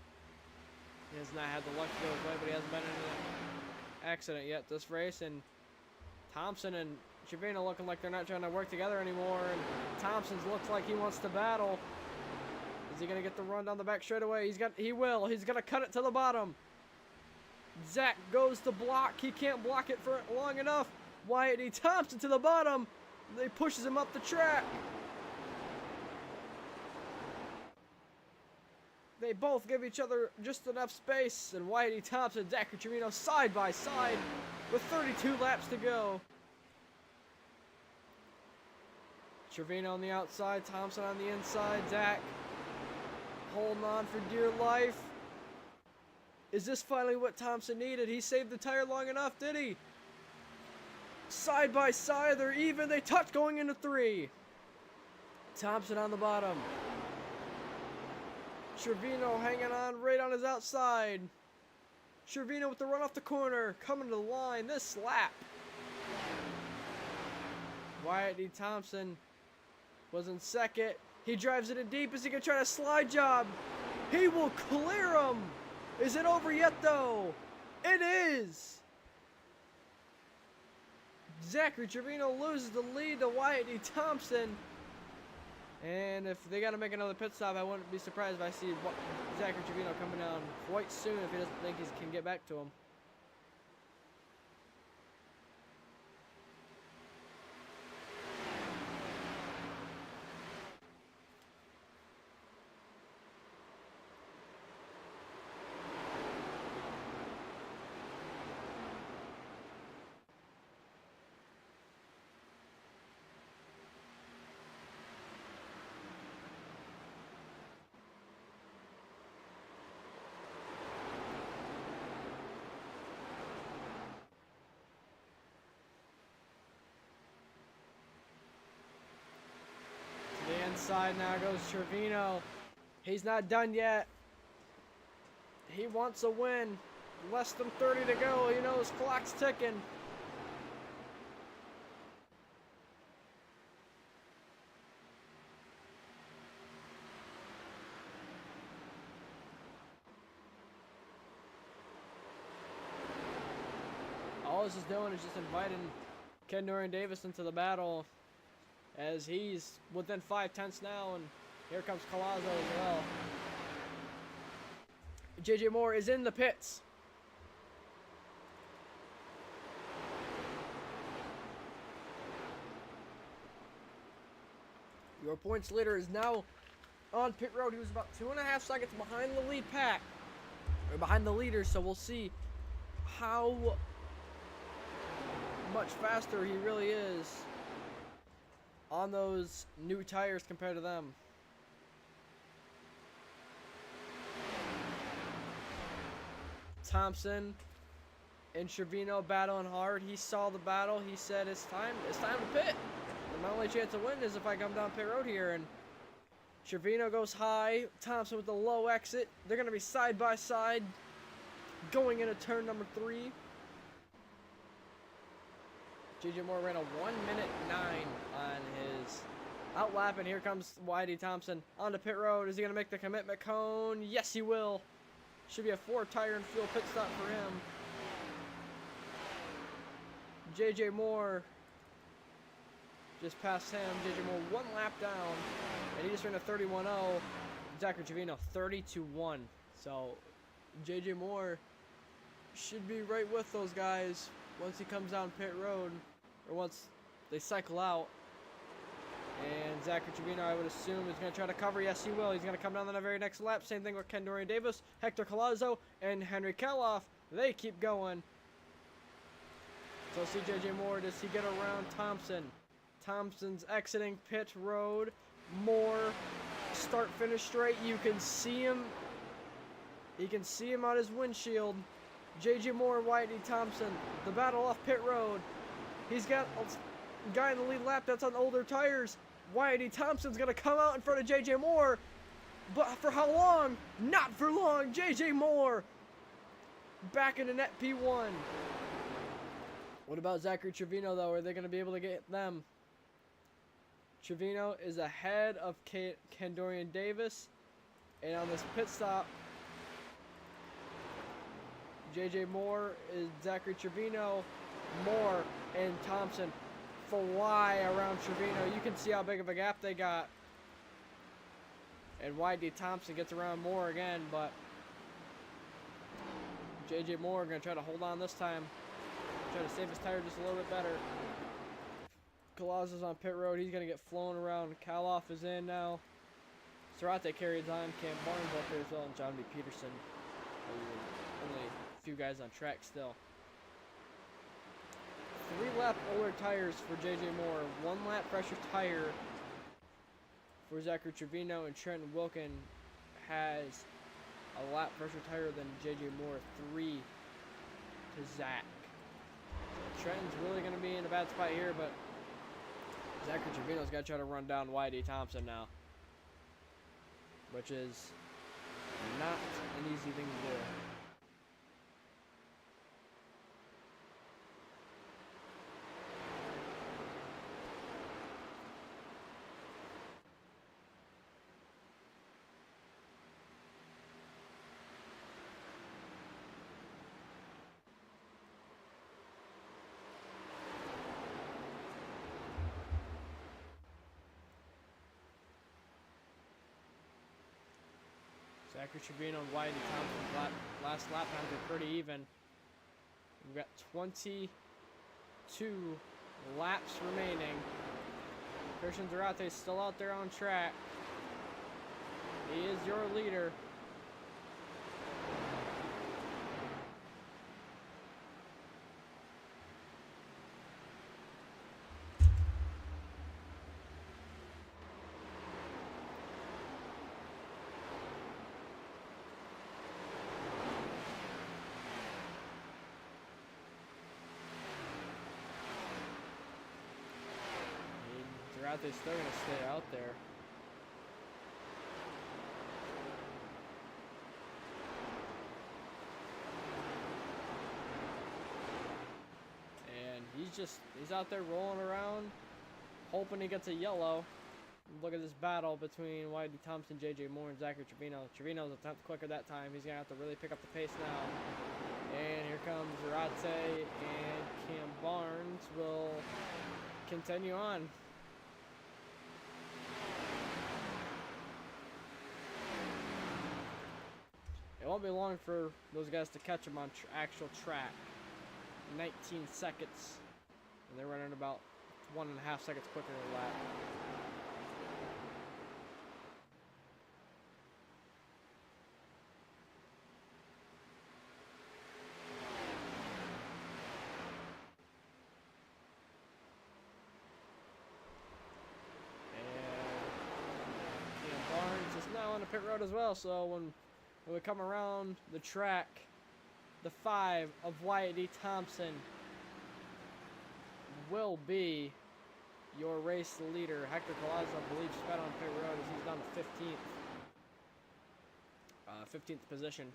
He has not had the luck to go his way, but he hasn't been in an accident yet this race. And Thompson and Trevino looking like they're not trying to work together anymore. And Thompson looks like he wants to battle. Is he gonna get the run down the back straightaway? He will. He's gonna cut it to the bottom. Zach goes to block. He can't block it for long enough. Wyatt E. Thompson to the bottom. They pushes him up the track. They both give each other just enough space. And Wyatt E. Thompson and Zachary Trevino side by side with 32 laps to go. Trevino on the outside, Thompson on the inside. Zach holding on for dear life. Is this finally what Thompson needed? He saved the tire long enough, did he? Side by side, they're even. They touch going into 3. Thompson on the bottom. Trevino hanging on right on his outside. Trevino with the run off the corner, coming to the line this lap. Wyatt E. Thompson was in 2nd. He drives it in deep. Is he going to try a slide job? He will clear him. Is it over yet, though? It is. Zachary Trevino loses the lead to Wyatt E. Thompson. And if they got to make another pit stop, I wouldn't be surprised if I see Zachary Trevino coming down quite soon if he doesn't think he can get back to him. Inside now goes Trevino. He's not done yet. He wants a win. Less than 30 to go. He knows clock's ticking. All this is doing is just inviting Ken Dorian Davis into the battle, as he's within 5/10 now, and here comes Collazo as well. JJ Moore is in the pits. Your points leader is now on pit road. He was about 2.5 seconds behind the lead pack, or behind the leaders, so we'll see how much faster he really is on those new tires compared to them. Thompson and Trevino battling hard. He saw the battle. He said, it's time to pit. And my only chance to win is if I come down pit road here. And Trevino goes high. Thompson with the low exit. They're going to be side by side going into turn number 3. JJ Moore ran a 1:09 on his outlap, and here comes Wyatt Thompson onto pit road. Is he going to make the commitment cone? Yes, he will. Should be a 4-tire and fuel pit stop for him. JJ Moore just passed him. JJ Moore 1 lap down, and he just ran a 31.0. Zachary Trevino 32.1. So JJ Moore should be right with those guys once he comes down pit road, or once they cycle out. And Zachary Trevino, I would assume, is going to try to cover. Yes, he will. He's going to come down on the very next lap. Same thing with Ken Dorian Davis, Hector Collazo, and Henry Kaloff They keep going. So see JJ Moore, does he get around Thompson? Thompson's exiting pit road. Moore, start finish straight. You can see him. You can see him on his windshield. JJ Moore, Whitey Thompson, the battle off pit road. He's got a guy in the lead lap that's on older tires. Whitey Thompson's gonna come out in front of JJ Moore. But for how long? Not for long. JJ Moore back into net P1. What about Zachary Trevino, though? Are they going to be able to get them? Trevino is ahead of Kendorian Davis. And on this pit stop, JJ Moore is Zachary Trevino. Moore and Thompson fly around Trevino. You can see how big of a gap they got. And YD Thompson gets around Moore again, but JJ Moore going to try to hold on this time. Try to save his tire just a little bit better. Colossus on pit road. He's going to get flown around. Kaloff is in now. Sarate carries on. Cam Barnes up there as well. And John B. Peterson. Only a few guys on track still. 3-lap older tires for JJ Moore. 1-lap fresher tire for Zachary Trevino, and Trenton Wilkin has a lap fresher tire than JJ Moore, 3 to Zach. So Trenton's really going to be in a bad spot here, but Zachary Trevino's got to try to run down YD Thompson now, which is not an easy thing to do. Zachary Trevino and Whitey Thompson's last lap times are pretty even. We've got 22 laps remaining. Christian Zarate is still out there on track. He is your leader. They're still going to stay out there. And he's out there rolling around, hoping he gets a yellow. Look at this battle between Whitey Thompson, JJ Moore, and Zachary Trevino. Trevino's a tenth quicker that time. He's going to have to really pick up the pace now. And here comes Zarate, and Cam Barnes will continue on. It won't be long for those guys to catch him on actual track. 19 seconds. And they're running about 1.5 seconds quicker than lap. And Cam Barnes is now on the pit road as well, so when we come around the track, the 5 of Whitey Thompson will be your race leader. Hector Collazo, I believe, sped on pit road as he's down to 15th position.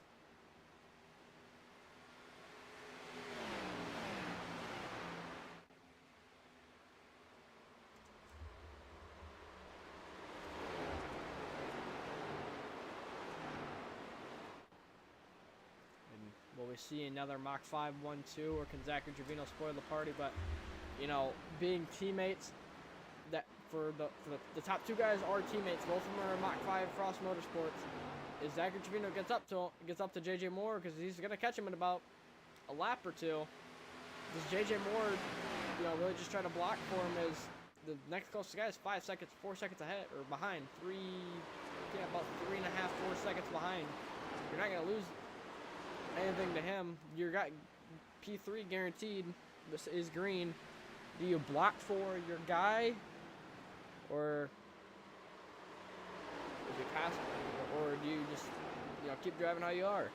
Will we see another Mach 5 1-2, or can Zachary Trevino spoil the party? But, you know, being teammates, that for the top 2 guys are teammates. Both of them are Mach 5 Frost Motorsports. If Zachary Trevino gets up to JJ Moore, because he's gonna catch him in about a lap or 2. Does JJ Moore, you know, really just try to block for him? As the next closest guy is 5 seconds, 4 seconds ahead or behind, about 3.5, 4 seconds behind. You're not gonna lose anything to him. You got P3 guaranteed. This is green. Do you block for your guy, or do you pass, or do you just keep driving how you are?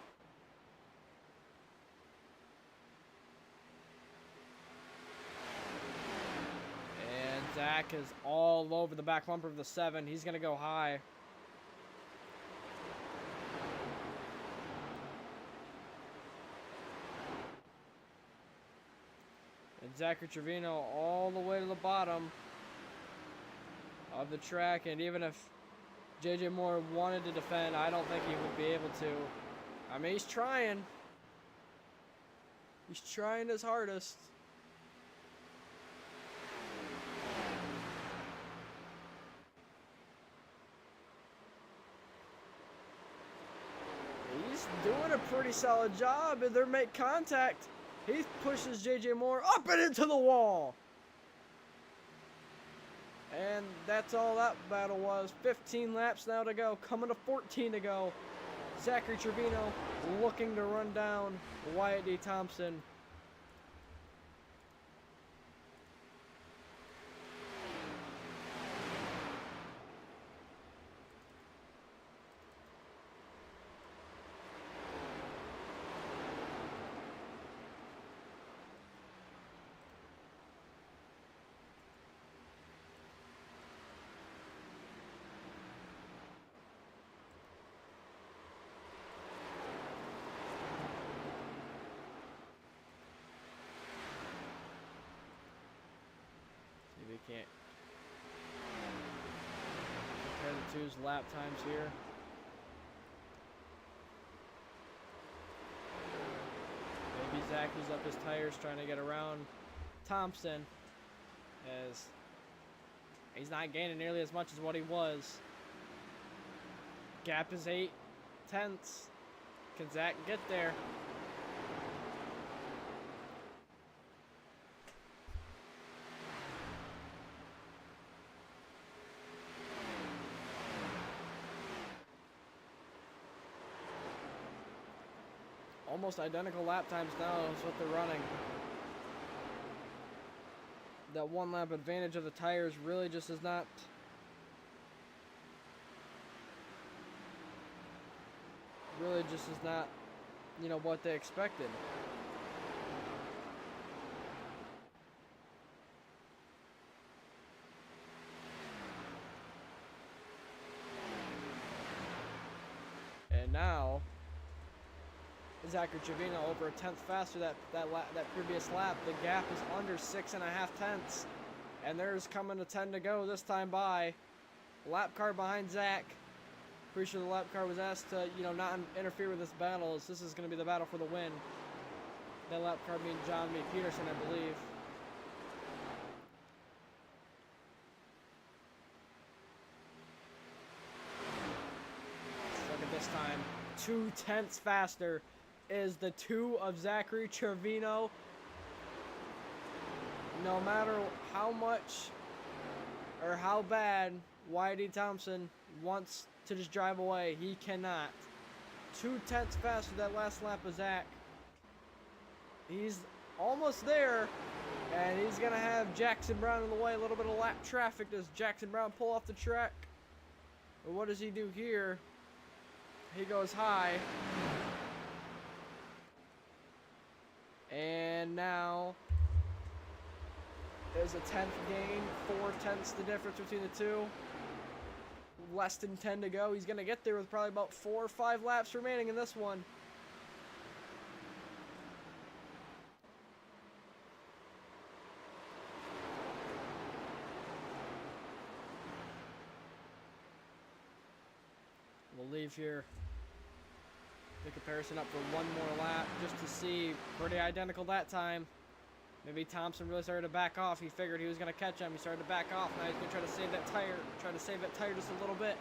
And Zach is all over the back bumper of the 7. He's gonna go high. And Zachary Trevino all the way to the bottom of the track. And even if JJ Moore wanted to defend, I don't think he would be able to. I mean, he's trying. He's trying his hardest. He's doing a pretty solid job, and they're making contact. He pushes JJ Moore up and into the wall. And that's all that battle was. 15 laps now to go, coming to 14 to go. Zachary Trevino looking to run down Wyatt D. Thompson. Can't compare the two's lap times here. Maybe Zach was up his tires trying to get around Thompson, as he's not gaining nearly as much as what he was. Gap is 8 tenths. Can Zach get there? Almost identical lap times now is what they're running. That 1 lap advantage of the tires really just is not what they expected. And now Zachary Trevino over a tenth faster that previous lap. The gap is under 6.5 tenths. And there's coming to 10 to go this time by. Lap car behind Zach. Pretty sure the lap car was asked to, not interfere with this battle, as this is going to be the battle for the win. That lap car being John B. Peterson, I believe. Let's look at this time. 2 tenths faster is the 2 of Zachary Trevino. No matter how much or how bad Wyatt D. Thompson wants to just drive away, he cannot. 2 tenths faster that last lap of Zach. He's almost there, and he's gonna have Jackson Brown in the way. A little bit of lap traffic. Does Jackson Brown pull off the track? Or what does he do here? He goes high. And now there's a 10th gain, 4 tenths the difference between the two. Less than 10 to go. He's going to get there with probably about 4 or 5 laps remaining in this one. We'll leave here the comparison up for 1 more lap just to see. Pretty identical that time. Maybe Thompson really started to back off. He figured he was going to catch him. He started to back off. Now he's going to try to save that tire. Just a little bit.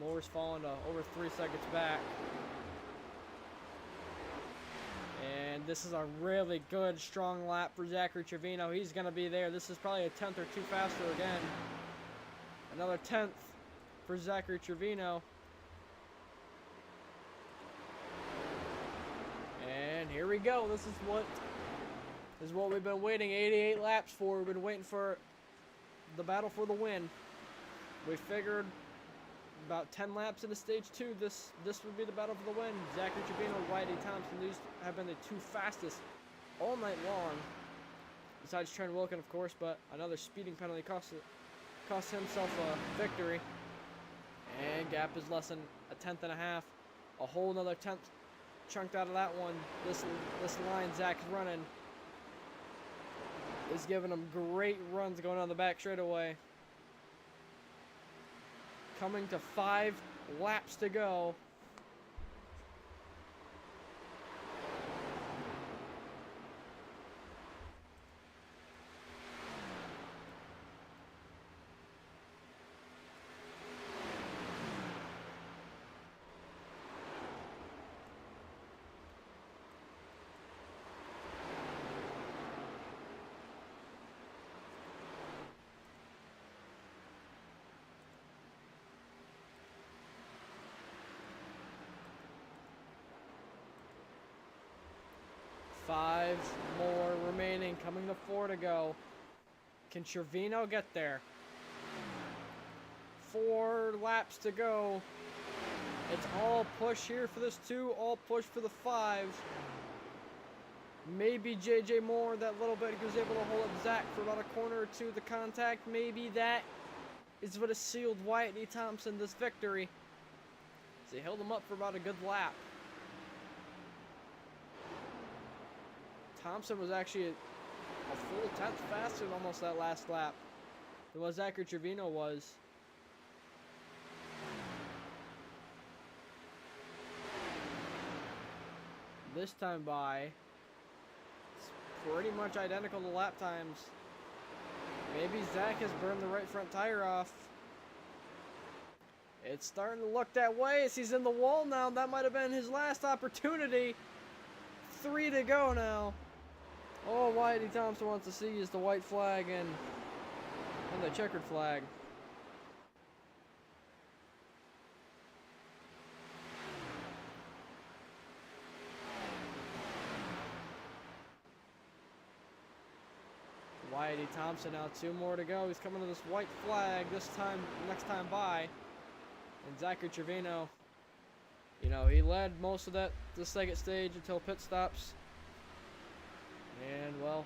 Moore's falling to over 3 seconds back. And this is a really good, strong lap for Zachary Trevino. He's going to be there. This is probably a 10th or 2 faster again. Another 10th for Zachary Trevino. And here we go. This is what we've been waiting 88 laps for. We've been waiting for the battle for the win. We figured about 10 laps into stage 2, this would be the battle for the win. Zachary Trevino, Wyatt Thompson, these have been the 2 fastest all night long. Besides Trent Wilkin, of course, but another speeding penalty cost himself a victory. And gap is less than a 10th and a half. A whole another 10th chunked out of that one. This line Zach's running is giving him great runs going on the back straightaway. Coming to 5 laps to go. Five more remaining, coming to 4 to go. Can Trevino get there? 4 laps to go. It's all push here for this 2, all push for the 5. Maybe JJ Moore, that little bit, he was able to hold up Zach for about a corner or 2 the contact. Maybe that is what has sealed Wyatt D. Thompson this victory. So he held him up for about a good lap. Thompson was actually a full 10th faster than almost that last lap than what Zachary Trevino was. This time by, it's pretty much identical to lap times. Maybe Zach has burned the right front tire off. It's starting to look that way as he's in the wall now. That might have been his last opportunity. 3 to go now. All Wyatt D. Thompson wants to see is the white flag and the checkered flag. Wyatt D. Thompson now 2 more to go. He's coming to this white flag this time, next time by. And Zachary Trevino, you know, he led most of the second stage until pit stops. And, well,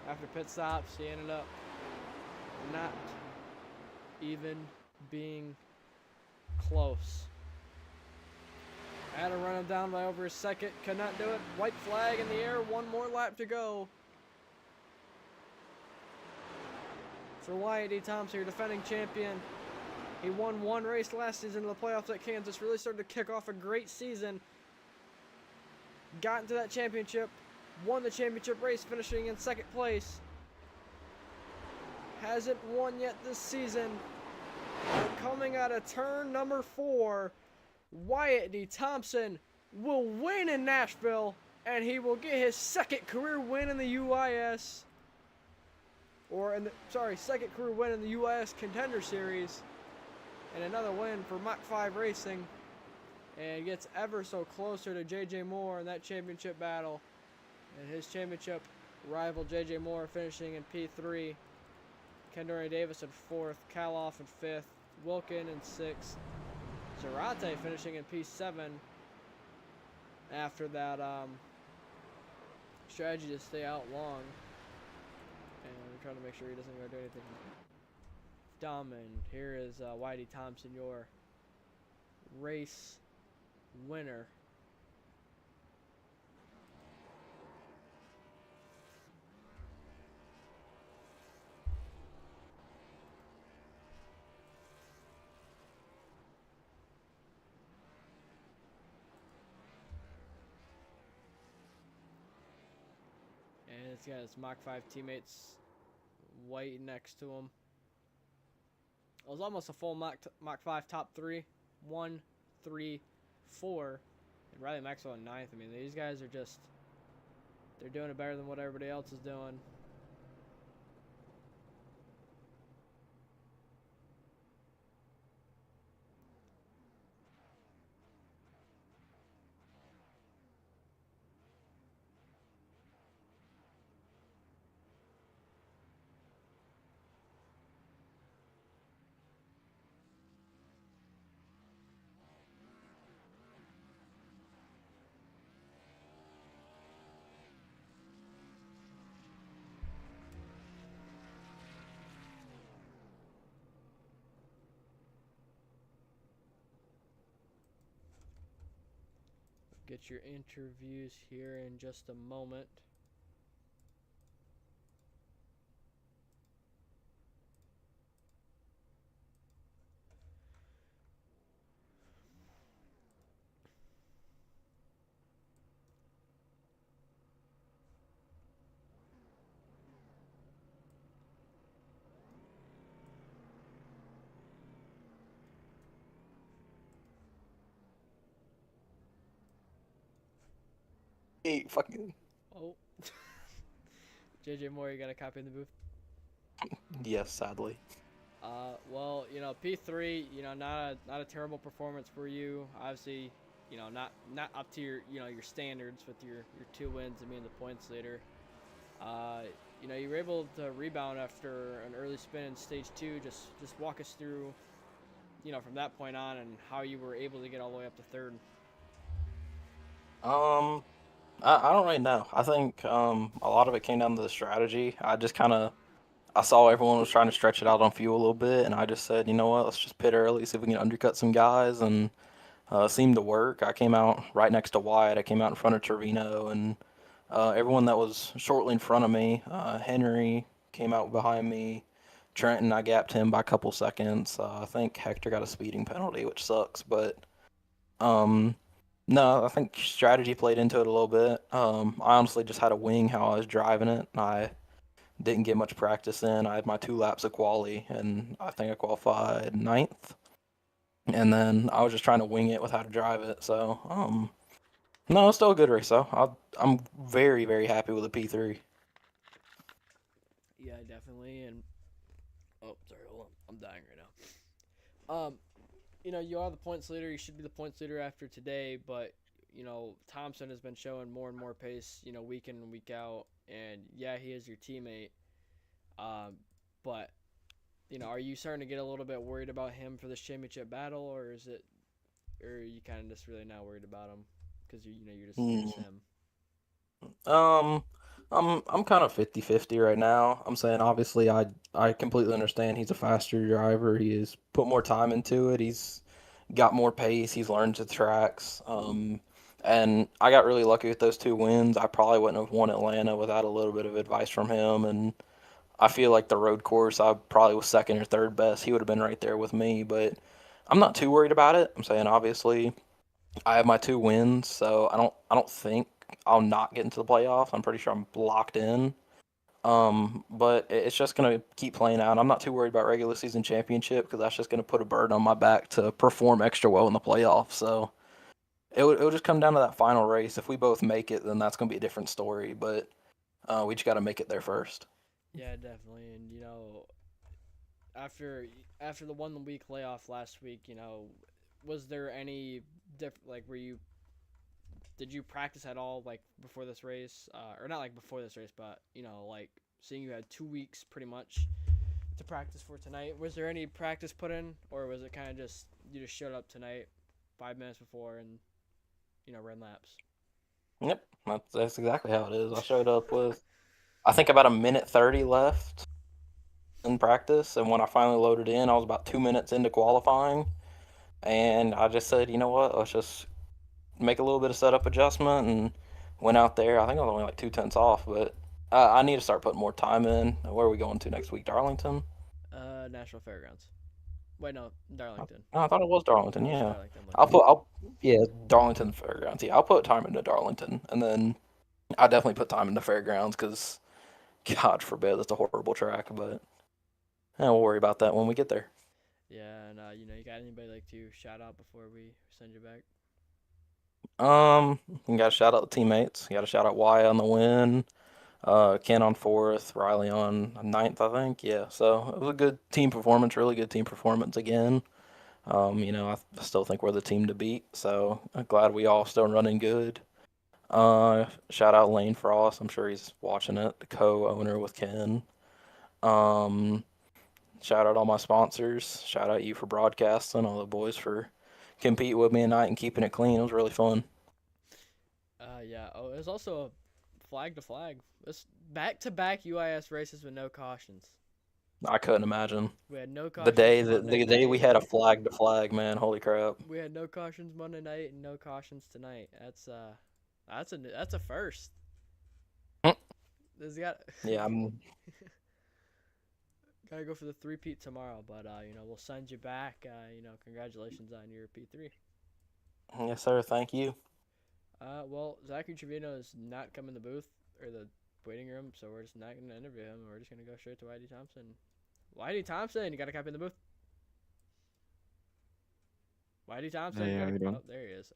after pit stops, he ended up not even being close. Had to run him down by over a second. Could not do it. White flag in the air. 1 more lap to go. For Wyatt D. Thompson, your defending champion. He won 1 race last season in the playoffs at Kansas. Really started to kick off a great season. Got into that championship, won the championship race, finishing in 2nd place. Hasn't won yet this season. And coming out of turn number 4, Wyatt D. Thompson will win in Nashville, and he will get his 2nd career win in the UIS. Second career win in the UIS Contender Series. And another win for Mach 5 Racing. And gets ever so closer to JJ Moore in that championship battle. And his championship rival JJ Moore finishing in P3. Kendora Davis in 4th. Kaloff in 5th. Wilkin in 6th. Zarate finishing in P7. After that strategy to stay out long. And we're trying to make sure he doesn't go do anything dumb. And here is Wyatt D. Thompson, your race winner. And it's got his Mach 5 teammates waiting next to him. It was almost a full Mach 5 top 3. 1, 3, 4. and Riley Maxwell in ninth. I mean, these guys are just, they're doing it better than what everybody else is doing. Get your interviews here in just a moment. Hey, fucking Oh. JJ Moore, you got a copy in the booth? yes, sadly. Well, P3, not a terrible performance for you. Obviously, not up to your standards with your 2 wins and being the points leader. You were able to rebound after an early spin in stage 2. Just walk us through, from that point on and how you were able to get all the way up to third. Um, I don't really know. I think a lot of it came down to the strategy. I saw everyone was trying to stretch it out on fuel a little bit, and I just said, you know what, let's just pit early, see if we can undercut some guys, and seemed to work. I came out right next to Wyatt. I came out in front of Trevino, and everyone that was shortly in front of me, Henry came out behind me. Trenton, I gapped him by a couple seconds. I think Hector got a speeding penalty, which sucks, but um, no, I think strategy played into it a little bit. I honestly just had a wing how I was driving it. I didn't get much practice in. I had my 2 laps of quali, and I think I qualified ninth. And then I was just trying to wing it with how to drive it. So, no, it's still a good race though. I'm very, very happy with the P3. Yeah, definitely. And oh, sorry, hold on, I'm dying right now. You are the points leader. You should be the points leader after today, but Thompson has been showing more and more pace, week in and week out. And yeah, he is your teammate. Um, but are you starting to get a little bit worried about him for this championship battle, or are you kind of just really not worried about him because you're just Mm. him? Um, I'm kind of 50-50 right now. I'm saying obviously I completely understand he's a faster driver. He has put more time into it. He's got more pace. He's learned the tracks. And I got really lucky with those 2 wins. I probably wouldn't have won Atlanta without a little bit of advice from him. And I feel like the road course, I probably was second or third best. He would have been right there with me, but I'm not too worried about it. I'm saying obviously I have my 2 wins, so I don't think I'll not get into the playoffs. I'm pretty sure I'm locked in. But it's just gonna keep playing out. I'm not too worried about regular season championship because that's just gonna put a burden on my back to perform extra well in the playoffs. So it'll just come down to that final race. If we both make it, then that's gonna be a different story. But we just got to make it there first. Yeah, definitely. And after after the 1 week layoff last week, was there any like were you did you practice at all like before this race, or not like before this race, but like seeing you had 2 weeks pretty much to practice for tonight? Was there any practice put in, or was it kind of just you just showed up tonight 5 minutes before and ran laps? Yep, that's exactly how it is. I showed up with I think about a minute 30 left in practice, and when I finally loaded in, I was about 2 minutes into qualifying, and I just said, you know what, let's just make a little bit of setup adjustment, and went out there. I think I was only like 2 tenths off, but I need to start putting more time in. Where are we going to next week? Darlington? National Fairgrounds. Wait, no, Darlington. I thought it was Darlington. No, it's Yeah, Darlington. I'm looking at. yeah, Darlington Fairgrounds. Yeah, I'll put time into Darlington, and then I definitely put time into Fairgrounds because God forbid that's a horrible track, but we'll worry about that when we get there. Yeah, and you got anybody like to shout out before we send you back? You got to shout out the teammates. You got to shout out Wyatt on the win. Ken on fourth, Riley on ninth, I think. Yeah, so it was a good team performance, really good team performance again. I still think we're the team to beat, so I'm glad we all still running good. Shout out Lane Frost. I'm sure he's watching it, the co-owner with Ken. Um, Shout out all my sponsors. Shout out you for broadcasting, all the boys for competing with me tonight and keeping it clean. It was really fun. Yeah. Oh, it was also a flag to flag. This back-to-back UIS races with no cautions. I couldn't imagine We had no the cautions day that Monday the day we night. had a flag to flag, man. Holy crap! We had no cautions Monday night and no cautions tonight. That's a first. This got Yeah, gotta go for the three-peat tomorrow, but we'll send you back. Congratulations on your P3. yes, sir. Thank you. Well, Zachary Trevino is not coming in the booth or the waiting room, so we're just not gonna interview him. We're just gonna go straight to Whitey Thompson. Whitey Thompson, you got a copy in the booth. Whitey Thompson, Hey, you how got you a. doing? Oh, there he is.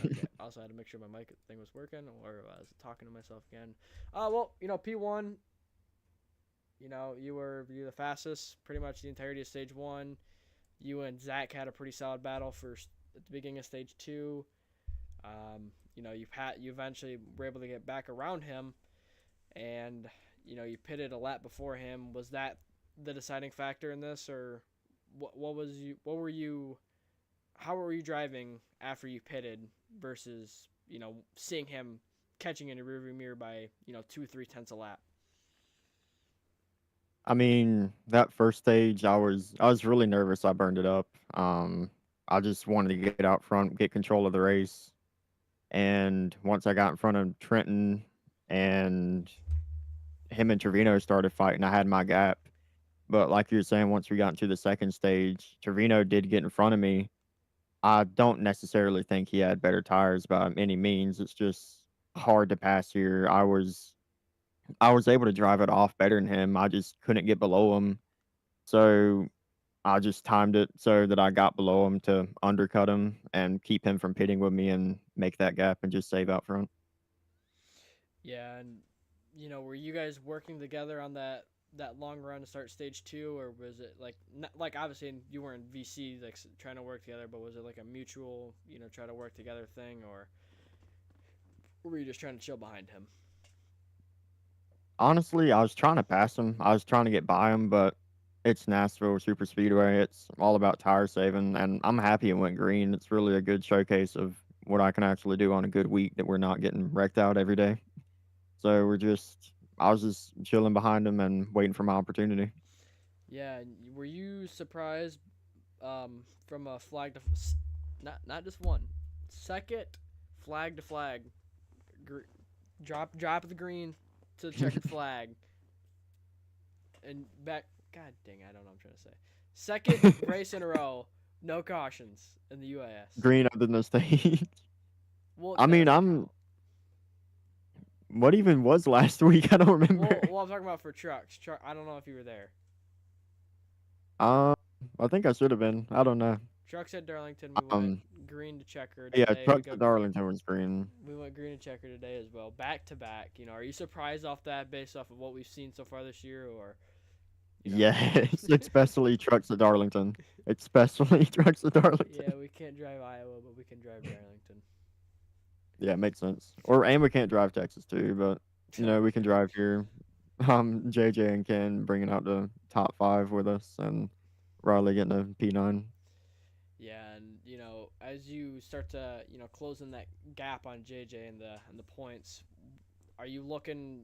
Okay. Also had to make sure my mic thing was working, or I was talking to myself again. Well, P1. You were the fastest pretty much the entirety of stage one. You and Zach had a pretty solid battle at the beginning of stage two. You eventually were able to get back around him, and you pitted a lap before him. Was that the deciding factor in this, or what were you? How were you driving after you pitted versus seeing him catching in a rearview mirror by 2 3 tenths a lap? I mean, that first stage, I was really nervous. I burned it up. I just wanted to get out front, get control of the race. And once I got in front of Trenton and him and Trevino started fighting, I had my gap. But like you were saying, once we got into the second stage, Trevino did get in front of me. I don't necessarily think he had better tires by any means. It's just hard to pass here. I was able to drive it off better than him. I just couldn't get below him. So I just timed it so that I got below him to undercut him and keep him from pitting with me and make that gap and just save out front. Yeah, and were you guys working together on that long run to start stage two, or was it like not, like obviously you were in VC like trying to work together, but was it like a mutual try to work together thing, or were you just trying to chill behind him? Honestly, I was trying to pass him. I was trying to get by him, but it's Nashville Superspeedway. It's all about tire saving, and I'm happy it went green. It's really a good showcase of what I can actually do on a good week that we're not getting wrecked out every day. So I was just chilling behind him and waiting for my opportunity. Yeah, and were you surprised from a flag to not just one second flag to flag gr- drop of the green to the checkered flag and back. God dang, I don't know what I'm trying to say. Second race in a row, no cautions in the UIS. Green up in the stage. Well, I that mean, doesn't count. what even was last week? I don't remember. Well, I'm talking about for trucks. I don't know if you were there. Um, I think I should have been. I don't know. Trucks at Darlington, we went Um, green to checkered yeah, today. trucks to Darlington was green. We went green and checker today as well, back to back. Are you surprised off that based off of what we've seen so far this year, or you know? Yes, especially trucks to Darlington. Especially trucks to Darlington. Yeah, we can't drive Iowa, but we can drive Darlington. Yeah, it makes sense. And we can't drive Texas too, but we can drive here. JJ and Ken bringing out the top five with us, and Riley getting a P9. Yeah, and as you start to closing that gap on JJ and the points, are you looking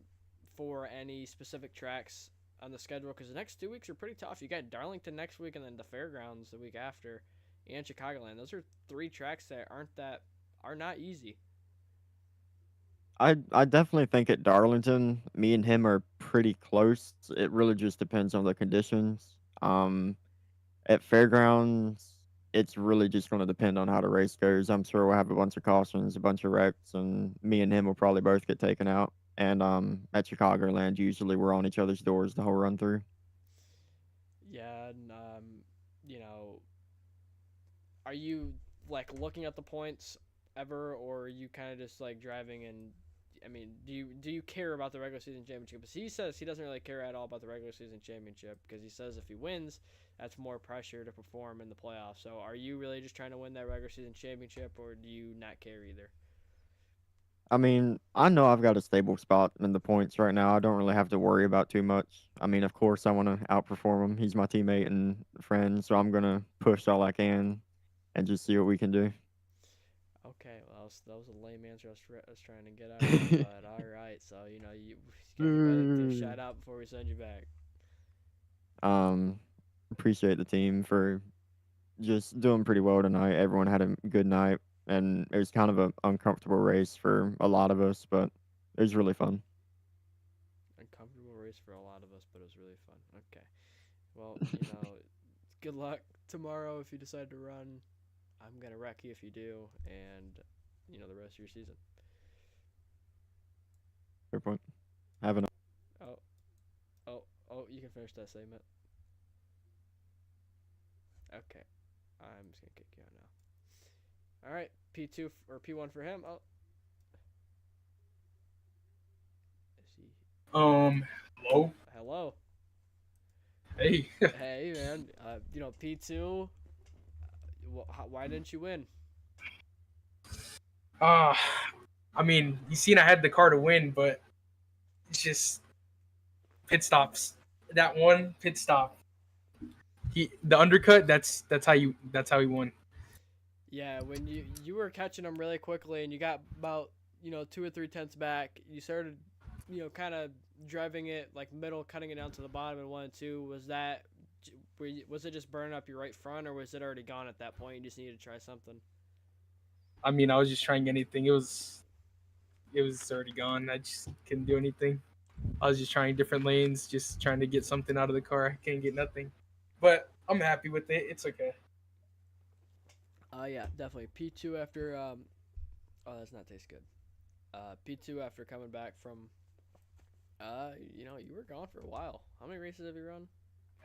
for any specific tracks on the schedule? Because the next 2 weeks are pretty tough. You got Darlington next week, and then the Fairgrounds the week after, and Chicagoland. Those are three tracks that are not easy. I definitely think at Darlington, me and him are pretty close. It really just depends on the conditions. At Fairgrounds, it's really just going to depend on how the race goes. I'm sure we'll have a bunch of cautions, a bunch of wrecks, and me and him will probably both get taken out. And at Chicagoland, usually we're on each other's doors the whole run through. Yeah, and you know, are you like looking at the points ever, or are you kind of just like driving and I mean, do you care about the regular season championship? Because he says he doesn't really care at all about the regular season championship because he says if he wins, that's more pressure to perform in the playoffs. So are you really just trying to win that regular season championship, or do you not care either? I mean, I know I've got a stable spot in the points right now. I don't really have to worry about too much. I mean, of course, I want to outperform him. He's my teammate and friend, so I'm gonna push all I can and just see what we can do. Okay, well, that was a lame answer I was trying to get out of you, but all right. So, you got anybody to give a shout out before we send you back? um, Appreciate the team for just doing pretty well tonight. Everyone had a good night, and it was kind of an uncomfortable race for a lot of us, but it was really fun. Uncomfortable race for a lot of us, but it was really fun. Okay. Well, good luck tomorrow if you decide to run. I'm going to wreck you if you do, and, the rest of your season. Fair point. Have a Oh, you can finish that segment. Okay. I'm just going to kick you out now. All right, P2 or P1 for him. Oh. Is he? Hello. Hello. Hey. Hey, man. P2. Why didn't you win? Uh, I mean, you seen I had the car to win, but it's just pit stops. That one pit stop. The undercut. That's how he won. Yeah, when you were catching them really quickly and you got about 2 or 3 tenths back, you started kind of driving it like middle, cutting it down to the bottom in 1 and 2. Was it just burning up your right front, or was it already gone at that point? You just needed to try something. I mean, I was just trying anything. It was already gone. I just couldn't do anything. I was just trying different lanes, just trying to get something out of the car. I can't get nothing, but I'm happy with it. It's okay. Yeah, definitely P2 after oh, that's not taste good. P2 after coming back from you were gone for a while. How many races have you run?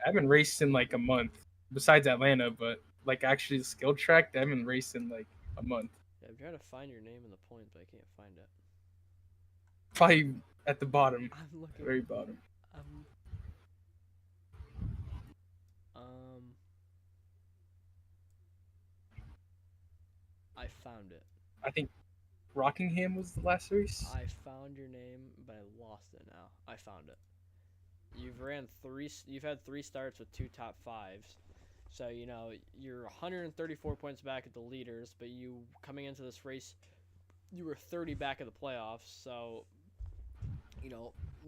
I haven't raced in like a month, besides Atlanta, but like actually the skill track, I haven't raced in like a month. Yeah, I'm trying to find your name in the points, but I can't find it. Probably at the bottom, I'm looking. very bottom. Um, I found it. I think Rockingham was the last race. I found your name, but I lost it now. I found it. You've had 3 starts with 2 top 5s. So, you're 134 points back at the leaders, but you coming into this race, you were 30 back at the playoffs. So,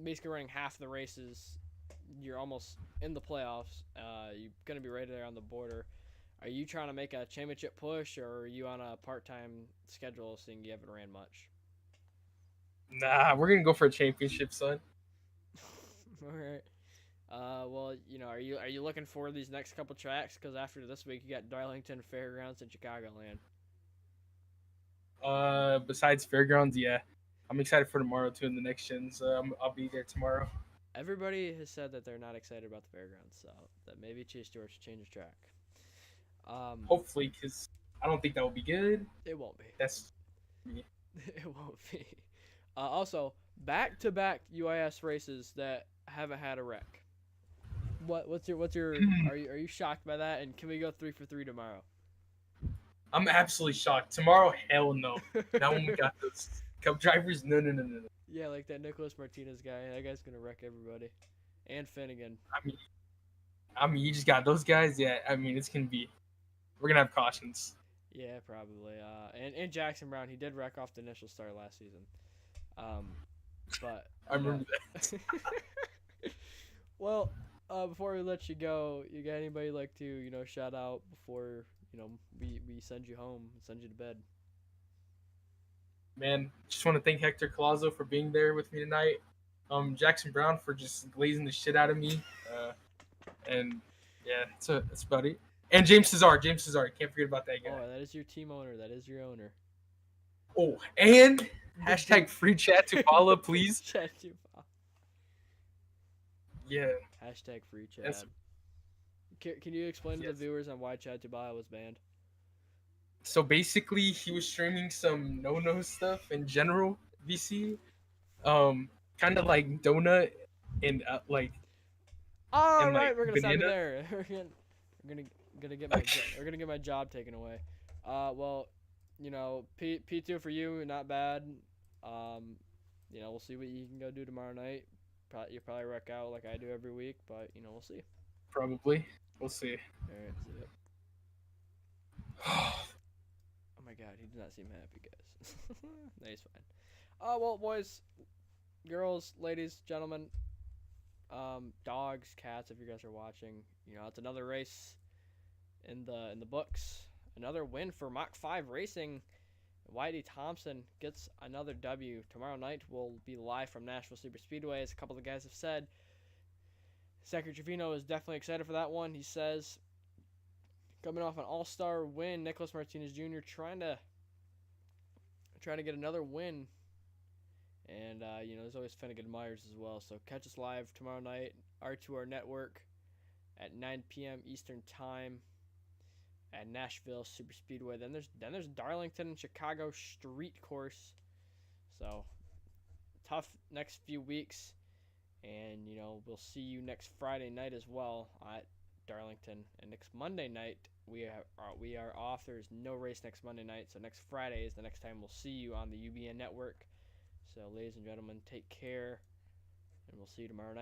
basically running half the races, you're almost in the playoffs. You're going to be right there on the border. Are you trying to make a championship push, or are you on a part-time schedule seeing you haven't ran much? Nah, we're gonna go for a championship, son. All right. Well, are you looking for these next couple tracks? Because after this week, you got Darlington, Fairgrounds, and Chicagoland. Besides Fairgrounds, yeah, I'm excited for tomorrow too in the next gens. I'll be there tomorrow. Everybody has said that they're not excited about the Fairgrounds, so that maybe Chase George should change his track. Hopefully, because I don't think that will be good. It won't be. That's It won't be. Also, back-to-back UIS races that haven't had a wreck. What's your are you shocked by that? And can we go 3 for 3 tomorrow? I'm absolutely shocked. Tomorrow, hell no. Not when we got those cup drivers. No. Yeah, like that Nicholas Martinez guy. That guy's gonna wreck everybody. And Finnegan. I mean, you just got those guys. Yeah, I mean, it's gonna be. We're gonna have cautions. Yeah, probably. And Jackson Brown, he did wreck off the initial start last season. But I remember that. Well, before we let you go, you got anybody like to shout out before we send you home, send you to bed? Man, just want to thank Hector Colazo for being there with me tonight. Jackson Brown for just glazing the shit out of me. And yeah, that's about it. And James Cesar, can't forget about that guy. Oh, that is your team owner. That is your owner. Oh, and hashtag free chat to follow, please. Chat to follow. Yeah. Hashtag free chat. Can you explain to the viewers on why Chad Tubala was banned? So basically, he was streaming some no stuff in general. VC, kind of like donut and All like right, we're gonna stop you banana. there. We're gonna get my Okay. we're gonna get my job taken away. Well, you know, P2 for you, not bad. You know, we'll see what you can go do tomorrow night. You probably wreck out like I do every week, but you know, we'll see. Probably. We'll see. All right, see ya. Oh my God, he does not seem happy, guys. No, he's fine. Well, boys, girls, ladies, gentlemen, dogs, cats, if you guys are watching, you know, it's another race in the books. Another win for Mach 5 Racing. Whitey Thompson gets another W. Tomorrow night we'll be live from Nashville Superspeedway, as a couple of the guys have said. Zachary Trevino is definitely excited for that one. He says, coming off an all-star win, Nicholas Martinez Jr. trying to get another win. And, you know, there's always Finnegan Myers as well. So catch us live tomorrow night, R2R Network, at 9 p.m. Eastern Time at Nashville Superspeedway. Then there's Darlington and Chicago Street Course. So, tough next few weeks. And, you know, we'll see you next Friday night as well at Darlington. And next Monday night, we are off. There's no race next Monday night. So next Friday is the next time we'll see you on the UBN network. So, ladies and gentlemen, take care, and we'll see you tomorrow night.